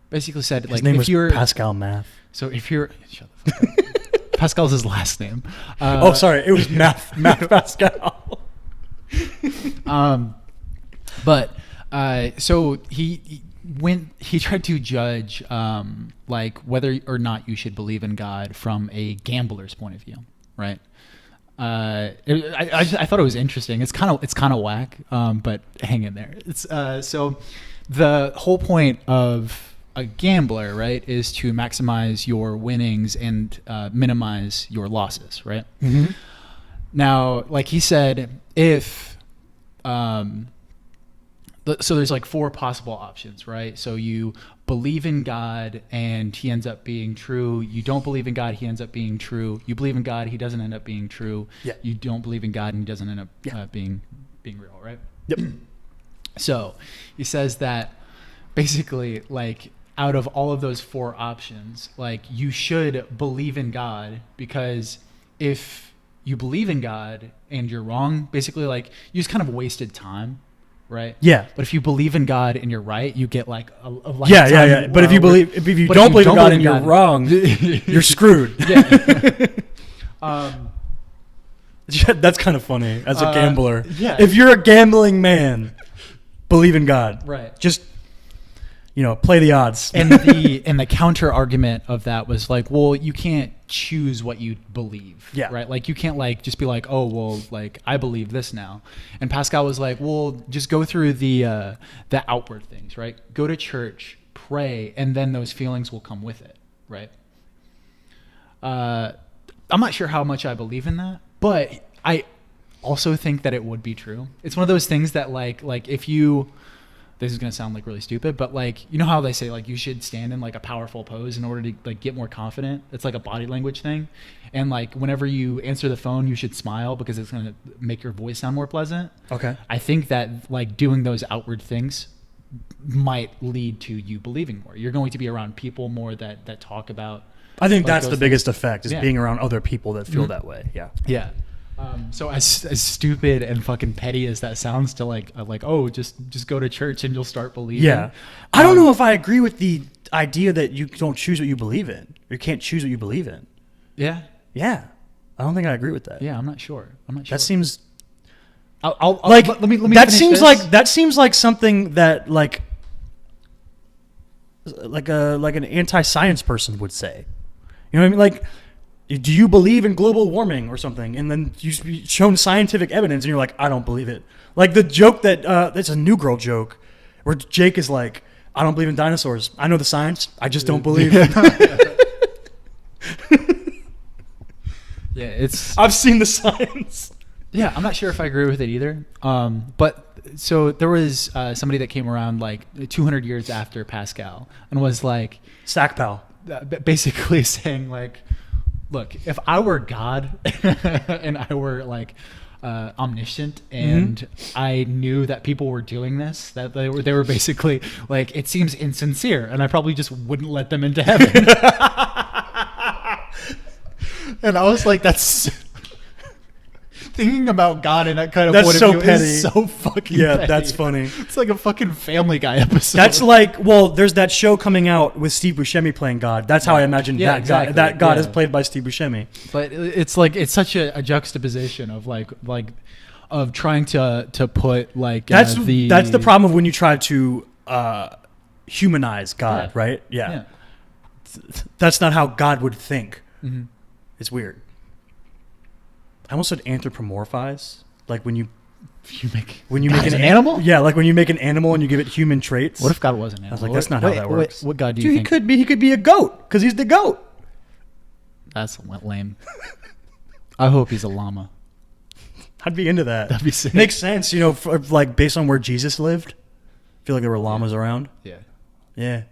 basically said, His like, name if was you're Pascal Math. So if you're shut the fuck up. Pascal's his last name. Sorry, it was Math Pascal. But so he tried to judge like whether or not you should believe in God from a gambler's point of view, right? I thought it was interesting. It's kind of whack, but hang in there. It's so the whole point of a gambler, right, is to maximize your winnings and minimize your losses, right? Mm-hmm. Now, like he said, if so there's like 4 possible options, right? So you believe in God and he ends up being true. You don't believe in God, he ends up being true. You believe in God, he doesn't end up being true. Yeah. You don't believe in God and he doesn't end up being real, right? Yep. So he says that basically, like, out of all of those 4 options, like, you should believe in God, because if you believe in God and you're wrong, basically, like, you just kind of wasted time, right? Yeah. But if you believe in God and you're right, you get like a lifetime. Yeah. But if you don't believe in God and you're wrong, you're screwed. Yeah. That's kind of funny as a gambler. Yeah. If you're a gambling man, believe in God. Right. Just, play the odds. And the counter argument of that was like, well, you can't choose what you believe. Yeah. Right. Like, you can't like just be like, oh, well, like, I believe this now. And Pascal was like, well, just go through the outward things, right? Go to church, pray, and then those feelings will come with it. Right. I'm not sure how much I believe in that, but I also think that it would be true. It's one of those things that like if you, this is going to sound like really stupid, but like, you know how they say like you should stand in like a powerful pose in order to like get more confident? It's like a body language thing. And like whenever you answer the phone, you should smile because it's going to make your voice sound more pleasant. Okay. I think that like doing those outward things might lead to you believing more. You're going to be around people more that talk about. I think like that's the biggest effect, is Yeah. being around other people that feel that way. Yeah. Yeah. So as stupid and fucking petty as that sounds to like oh, just go to church and you'll start believing. Yeah. I don't know if I agree with the idea that you don't choose what you believe in. You can't choose what you believe in. Yeah. Yeah. I don't think I agree with that. Yeah, I'm not sure. That seems I'll like let me that finish seems this. like something that like an anti-science person would say. You know what I mean? Like, do you believe in global warming or something? And then you've shown scientific evidence and you're like, I don't believe it. Like the joke that's a New Girl joke where Jake is like, I don't believe in dinosaurs. I know the science. I just don't believe. Yeah, I've seen the science. Yeah, I'm not sure if I agree with it either. But so there was somebody that came around like 200 years after Pascal and was like, Stackpal. Basically saying like, look, if I were God and I were like omniscient and I knew that people were doing this, that they were basically like, it seems insincere, and I probably just wouldn't let them into heaven. And I was like, that's thinking about God in that kind of That's point of so view petty. is so fucking Yeah, petty. that's funny. It's like a fucking Family Guy episode. That's like, well, there's that show coming out with Steve Buscemi playing God. That's how I imagine Yeah, that exactly. God. That God Yeah. is played by Steve Buscemi. But it's like, it's such a juxtaposition of like of trying to put like That's the problem of when you try to humanize God, right? Yeah. That's not how God would think. Mm-hmm. It's weird. I almost said anthropomorphize, like when you make an animal. Yeah, like when you make an animal and you give it human traits. What if God was an animal? I was like, that's not how that works. What God do you think? He could be a goat because he's the goat. That's lame. I hope he's a llama. I'd be into that. That'd be sick. Makes sense, like based on where Jesus lived. I feel like there were llamas around. Yeah. Yeah.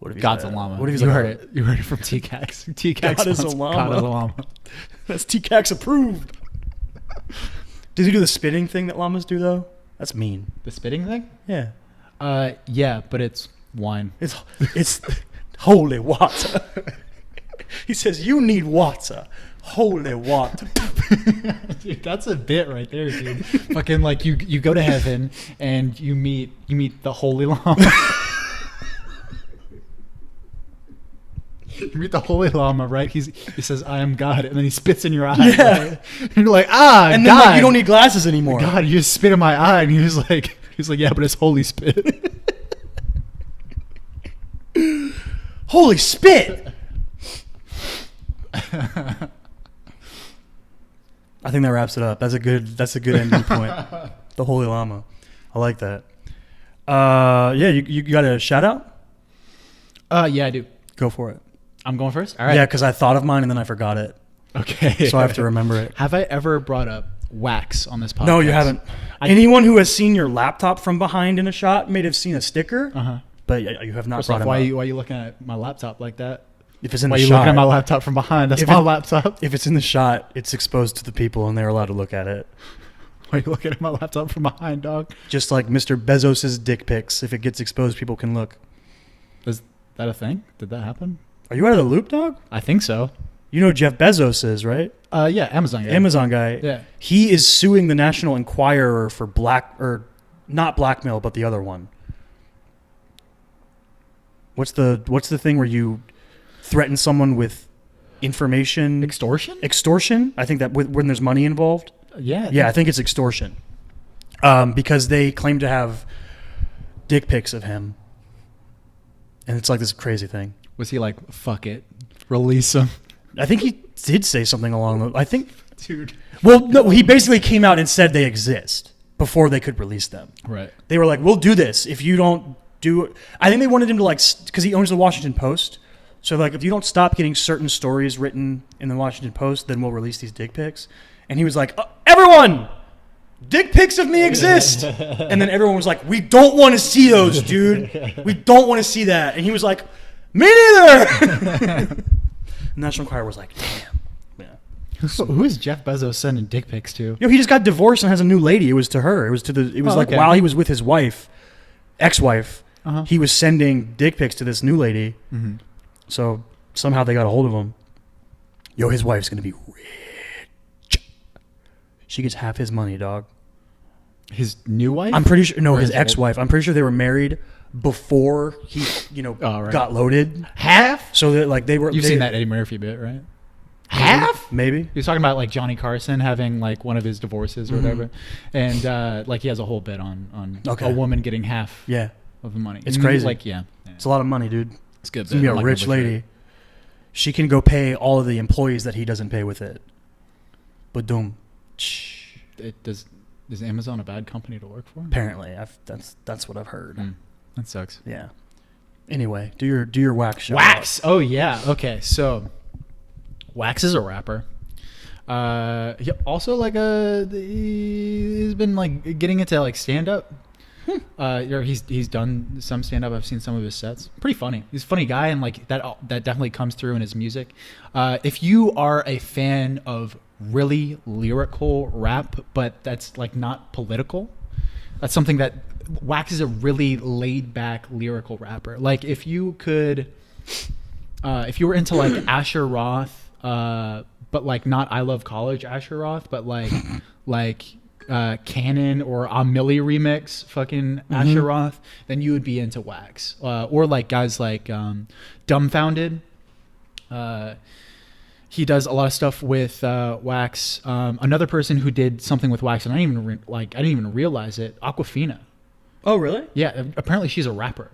What if God's a llama. What if he's you heard it? You heard it from tcaks. Tcaks God is a llama. God is a llama. That's tcaks approved. Does he do the spitting thing that llamas do though? That's mean. The spitting thing? Yeah. Yeah, but it's wine. It's holy water. He says you need water. Holy water. Dude, that's a bit right there, dude. Fucking like you go to heaven and you meet the holy llama. You meet the holy llama, right? He says, "I am God," and then he spits in your eye. Yeah. Right? And you're like, and then God, you don't need glasses anymore. God, you just spit in my eye, and he's like, yeah, but it's holy spit. Holy spit. I think that wraps it up. That's a good ending point. The holy llama. I like that. Yeah, you got a shout out? Yeah, I do. Go for it. I'm going first? All right. Yeah, because I thought of mine and then I forgot it. Okay. So I have to remember it. Have I ever brought up wax on this podcast? No, you haven't. Anyone who has seen your laptop from behind in a shot may have seen a sticker, but you have not brought it up. Why are you looking at my laptop like that? If it's in why the are you shot, looking at my laptop from behind? That's my laptop. If it's in the shot, it's exposed to the people and they're allowed to look at it. Why are you looking at my laptop from behind, dog? Just like Mr. Bezos's dick pics. If it gets exposed, people can look. Is that a thing? Did that happen? Are you out of the loop, dog? I think so. You know who Jeff Bezos is, right? Yeah, Amazon guy. Amazon guy. Yeah. He is suing the National Enquirer for not blackmail, but the other one. What's the thing where you threaten someone with information? Extortion? Extortion? I think that when there's money involved. Yeah. Yeah, I think it's extortion. Because they claim to have dick pics of him. And it's like this crazy thing. Was he like, fuck it, release him? I think he did say something along those. I think, dude. Well, no, he basically came out and said they exist before they could release them. Right. They were like, "We'll do this if you don't do." I think they wanted him to because he owns the Washington Post. So like, if you don't stop getting certain stories written in the Washington Post, then we'll release these dick pics. And he was like, "Everyone, dick pics of me exist." And then everyone was like, "We don't want to see those, dude. We don't want to see that." And he was like, "Me neither." National Enquirer was like, "Damn." Yeah. Who is Jeff Bezos sending dick pics to? He just got divorced and has a new lady. It was to her. It was okay. While he was with his ex-wife, he was sending dick pics to this new lady. Mm-hmm. So somehow they got a hold of him. Yo, his wife's gonna be rich. She gets half his money, dog. His new wife? I'm pretty sure. No, or his ex-wife. I'm pretty sure they were married before he, right. got loaded. Half? So that like they were. You've seen that Eddie Murphy bit, right? Half? Maybe. He was talking about like Johnny Carson having like one of his divorces or whatever, and like he has a whole bit on a woman getting half of the money. It's crazy. Like yeah, it's a lot of money, dude. It's good. It's gonna be a rich lady. She can go pay all of the employees that he doesn't pay with it. But Is Amazon a bad company to work for? Apparently, that's what I've heard. That sucks. Yeah. Anyway, do your Wax show. Wax. Oh yeah. Okay. So, Wax is a rapper. He also he's been like getting into like stand up. He's done some stand up. I've seen some of his sets. Pretty funny. He's a funny guy, and like that definitely comes through in his music. If you are a fan of really lyrical rap, but that's like not political, that's something that Wax is a really laid back lyrical rapper. Like if you were into like Asher Roth, but like not I Love College Asher Roth, but like Canon or a Milli remix fucking Asher Roth, then you would be into Wax. Or like guys like Dumbfounded. He does a lot of stuff with Wax. Another person who did something with Wax, and I didn't even realize it. Aquafina. Oh, really? Yeah, apparently she's a rapper.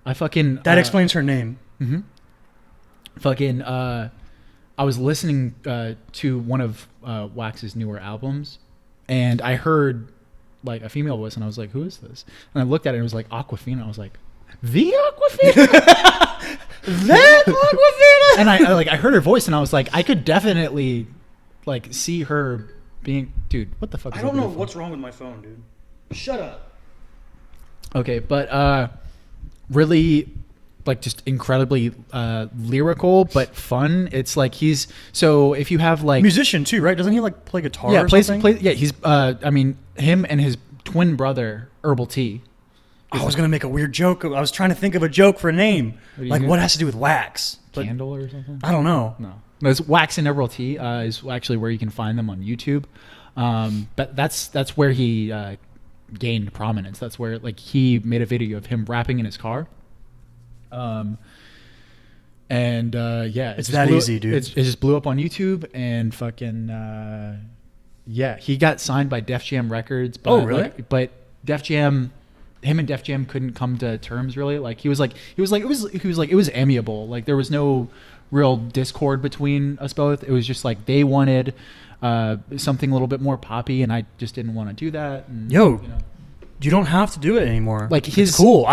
I fucking That explains her name. Mm-hmm. Fucking I was listening to one of Wax's newer albums, and I heard like a female voice, and I was like, "Who is this?" And I looked at it, and it was like Aquafina. I was like, "The Aquafina." That Aquafina. And I heard her voice, and I was like, I could definitely like see her being, dude. What the fuck? I don't know what's wrong with my phone, dude. Shut up. Okay, but really, like, just incredibly lyrical but fun. It's like so if you have like Musician too, right? Doesn't he like play guitar? yeah, or something? yeah. He's I mean, him and his twin brother Herbal Tea. I was gonna make a weird joke. I was trying to think of a joke for a name. Like, gonna- what has to do with wax? But Candle or something? I don't know. No, it's Wax and Herbal Tea is actually where you can find them on YouTube. But that's where he gained prominence. That's where like he made a video of him rapping in his car. And yeah, It's that easy, dude. It just blew up on YouTube and fucking yeah, he got signed by Def Jam Records. But, Oh, really? But Def Jam, him and Def Jam couldn't come to terms really. Like it was amiable. Like there was no real discord between us both. It was just like they wanted something a little bit more poppy, and I just didn't want to do that. And, Yo, you don't have to do it anymore. Like it's cool.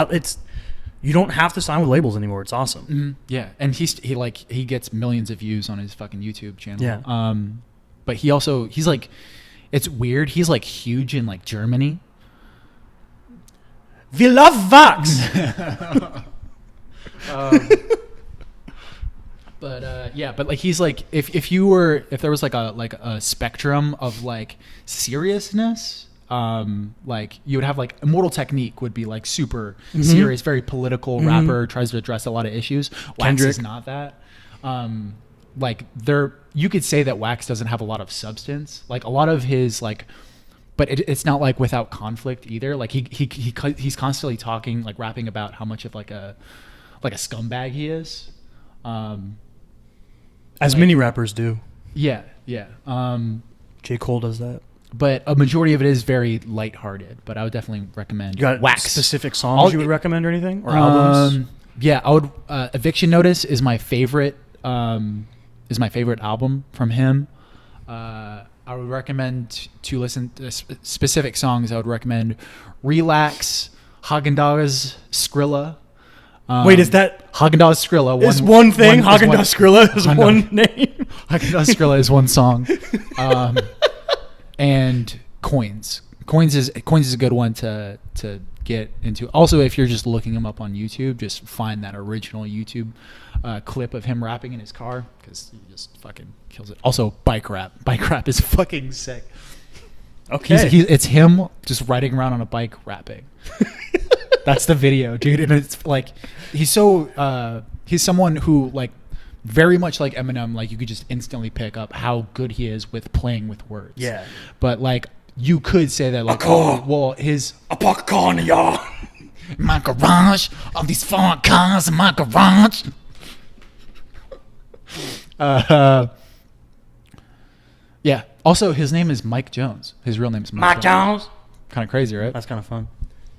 You don't have to sign with labels anymore. It's awesome. Mm-hmm. Yeah, and he gets millions of views on his fucking YouTube channel. Yeah. But he's like, it's weird. He's like huge in like Germany. We love wax. But yeah, but like he's like if there was like a spectrum of like seriousness, like you would have like Immortal Technique would be like super serious, very political rapper, tries to address a lot of issues. Wax Kendrick. is not that. Like you could say that Wax doesn't have a lot of substance. Like a lot of his like, but it's not like without conflict either. Like he's constantly talking, like rapping about how much of like a scumbag he is. As many rappers do. Yeah. J. Cole does that. But a majority of it is very lighthearted. But I would definitely recommend You got Wax. specific songs you would recommend or anything? Or albums? Yeah, I would. Eviction Notice is my favorite. Is my favorite album from him. I would recommend to listen to specific songs. I would recommend Relax, Haagen-Dazs, Skrilla. Wait, is that Haagen-Dazs Skrilla? is one thing? Haagen-Dazs Skrilla is one name? Haagen-Dazs Skrilla is one song. And Coins. Coins is a good one to get into. Also, if you're just looking him up on YouTube, just find that original YouTube clip of him rapping in his car, because he just fucking kills it. Also, bike rap. Bike rap is fucking sick. Okay. It's him just riding around on a bike rapping. That's the video, dude. And it's like he's someone who like very much like Eminem, like you could just instantly pick up how good he is with playing with words. Yeah. But like you could say that like a popcorn, y'all. My garage, all these foreign cars in my garage. Yeah. Also, his name is Mike Jones. His real name is Mike Jones. Kind of crazy, right? That's kind of fun.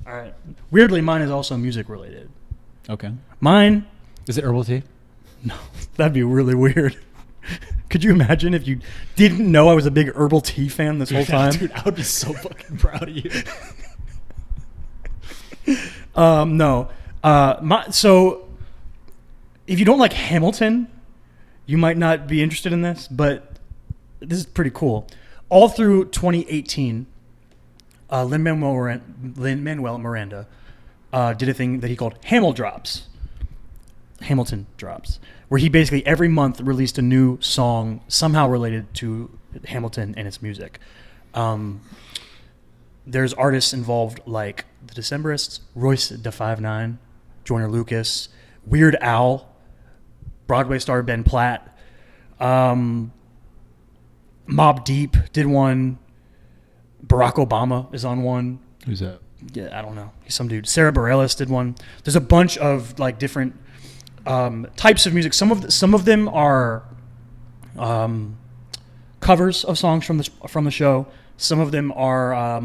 All right. Weirdly, mine is also music related. Okay. Mine, Is it Herbal Tea? no, that'd be really weird. Could you imagine if you didn't know I was a big Herbal Tea fan this whole time? Dude, I would be so fucking proud of you. No. So if you don't like Hamilton, you might not be interested in this, but this is pretty cool. All through 2018, Lin-Manuel Miranda did a thing that he called Hamilton Drops, where he basically every month released a new song somehow related to Hamilton and its music. There's artists involved like the Decemberists, Royce da 5'9", Joyner Lucas, Weird Al, Broadway star Ben Platt, Mobb Deep did one, Barack Obama is on one. Who's that? Yeah, I don't know. He's some dude. Sarah Bareilles did one. There's a bunch of like different types of music. Some of them are covers of songs from the show. Some of them are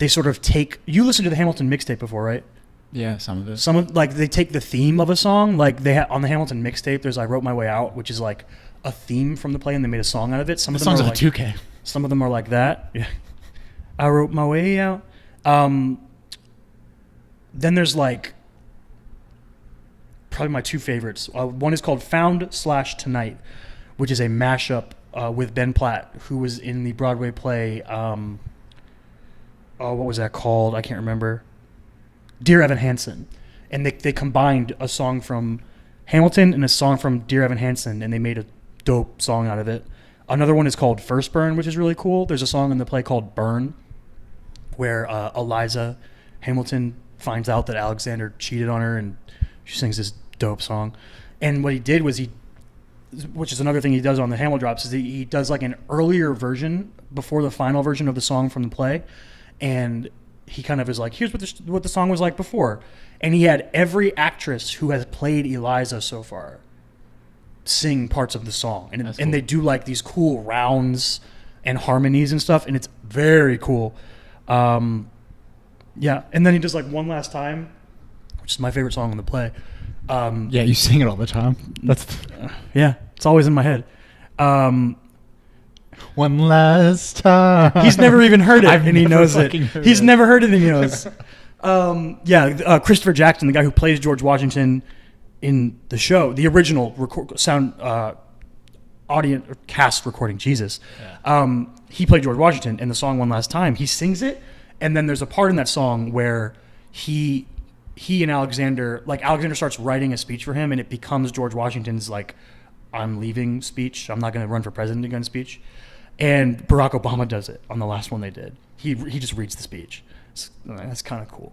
they sort of take. You listened to the Hamilton mixtape before, right? Yeah, some of it. Some of like they take the theme of a song, like they on the Hamilton mixtape. There's "I Wrote My Way Out," which is like a theme from the play, and they made a song out of it. Some of them songs are on like 2K. Some of them are like that. Yeah, I wrote my way out. Then there's like probably my two favorites. One is called Found/Tonight, which is a mashup with Ben Platt, who was in the Broadway play. What was that called? I can't remember. Dear Evan Hansen. And they combined a song from Hamilton and a song from Dear Evan Hansen, and they made a dope song out of it. Another one is called First Burn, which is really cool. There's a song in the play called Burn, where Eliza Hamilton finds out that Alexander cheated on her, and she sings this dope song. And what he did was which is another thing he does on the Hamil Drops, is he does like an earlier version before the final version of the song from the play, and he kind of is like, here's what the song was like before. And he had every actress who has played Eliza so far sing parts of the song. And cool. And they do like these cool rounds and harmonies and stuff, and it's very cool. Yeah, and then he does like One Last Time, which is my favorite song in the play. Yeah, you sing it all the time. That's yeah, it's always in my head. One last time. He's never even heard it, I've and he never knows it. fucking heard He's it. never heard it, and he knows. Christopher Jackson, the guy who plays George Washington in the show, the original audience cast recording, Jesus. Yeah. He played George Washington in the song One Last Time. He sings it, and then there's a part in that song where he and Alexander starts writing a speech for him, and it becomes George Washington's like, I'm leaving speech. I'm not going to run for president again speech. And Barack Obama does it on the last one they did. He just reads the speech. That's kind of cool.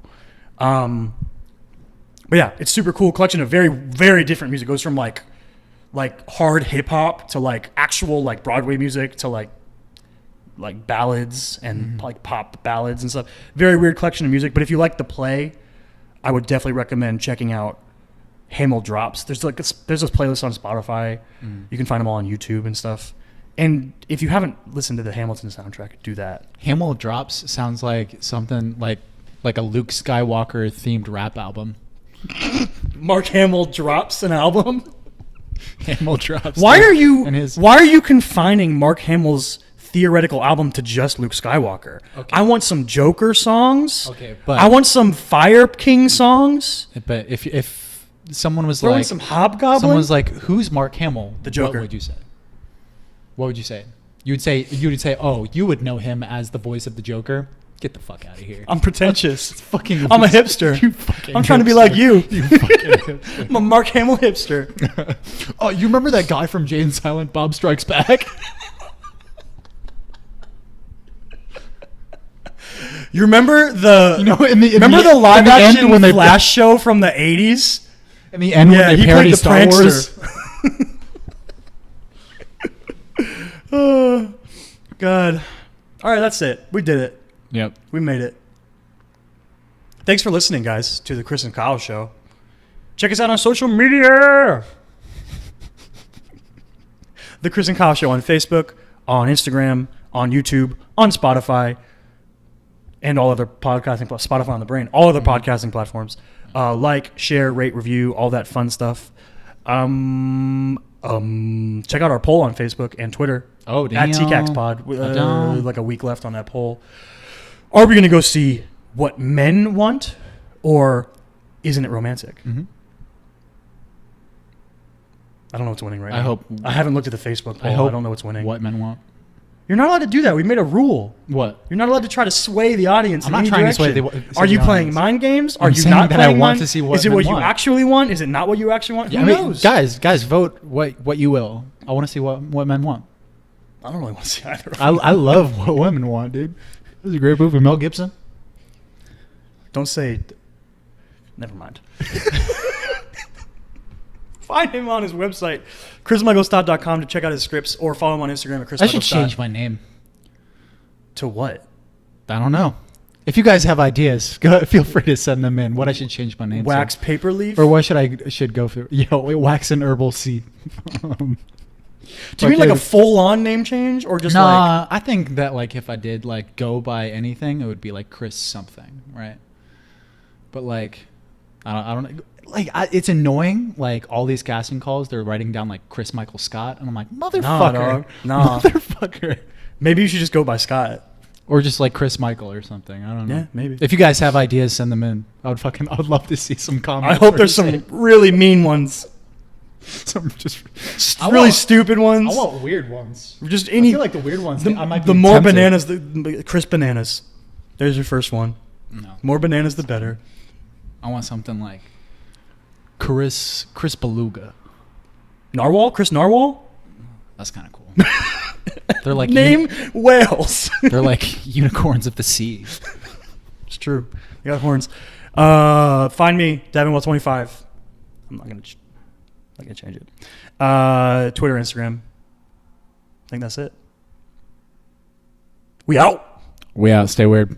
But yeah, it's super cool. Collection of very, very different music. It goes from like hard hip hop to like actual like Broadway music to like ballads and like pop ballads and stuff. Very weird collection of music. But if you like the play, I would definitely recommend checking out Hamil Drops. There's a playlist on Spotify. You can find them all on YouTube and stuff. And if you haven't listened to the Hamilton soundtrack, do that. Hamil Drops sounds like something like a Luke Skywalker themed rap album. Mark Hamill drops an album. Hamil Drops. Why are you confining Mark Hamill's theoretical album to just Luke Skywalker? Okay. I want some Joker songs. Okay, but I want some Fire King songs. But if someone was Throw in like some Hobgoblin, someone was like, "Who's Mark Hamill?" The Joker. What would you say? What would you say? You would say, "Oh, you would know him as the voice of the Joker." Get the fuck out of here. I'm pretentious. I'm a hipster. I'm trying to be like you. I'm a Mark Hamill hipster. Oh, you remember that guy from Jay and Silent Bob Strikes Back? You remember the the live action when they Flash show from the 80s? In the end, when they parody Star Wars. Oh, God. All right, that's it. We did it. Yep. We made it. Thanks for listening, guys, to the Chris and Kyle Show. Check us out on social media. The Chris and Kyle Show on Facebook, on Instagram, on YouTube, on Spotify, and all other podcasting, Spotify on the brain, all other podcasting platforms. Like, share, rate, review, all that fun stuff. Check out our poll on Facebook and Twitter. Oh, damn. At tcaks pod. Like a week left on that poll. Are we going to go see What Men Want, or Isn't It Romantic? Mm-hmm. I don't know what's winning right now. I haven't looked at the Facebook poll. I don't know what's winning. What Men Want. You're not allowed to do that. We made a rule. What? You're not allowed to try to sway the audience. I'm not trying to sway the Are you playing mind games? Are you not playing? I want to see what. Is it what you actually want? Is it not what you actually want? Who knows? Guys, vote what you will. I want to see what men want. I don't really want to see either. I love What Women Want, dude. It was a great movie. Mel Gibson. Don't say. Never mind. Find him on his website, chrismichaelstott.com, to check out his scripts, or follow him on Instagram at chrismichaelstott. I should change my name. To what? I don't know. If you guys have ideas, feel free to send them in. What I should change my name Wax to. Paper Leaf? Or what should go for? Wax and Herbal Seed. Do you mean like a full-on name change, or just nah, I think that like if I did like go by anything, it would be like Chris something, right? But like, I don't know. Like, it's annoying. Like all these casting calls, they're writing down like Chris Michael Scott, and I'm like, motherfucker, nah, motherfucker. Maybe you should just go by Scott, or just like Chris Michael or something. I don't know. Yeah, maybe. If you guys have ideas, send them in. I would love to see some comments. I hope there's some really mean ones. Some just really stupid ones. I want weird ones. Just any. I feel like the weird ones. I might be the more tempted. bananas, the Chris Bananas. There's your first one. No. More bananas, the better. I want something like Chris Beluga. Narwhal? Chris Narwhal? That's kind of cool. They're like name whales. They're like unicorns of the sea. It's true. They got horns. Find me, DavinWell25. I'm not gonna change it. Twitter, Instagram. I think that's it. We out. We out. Stay weird.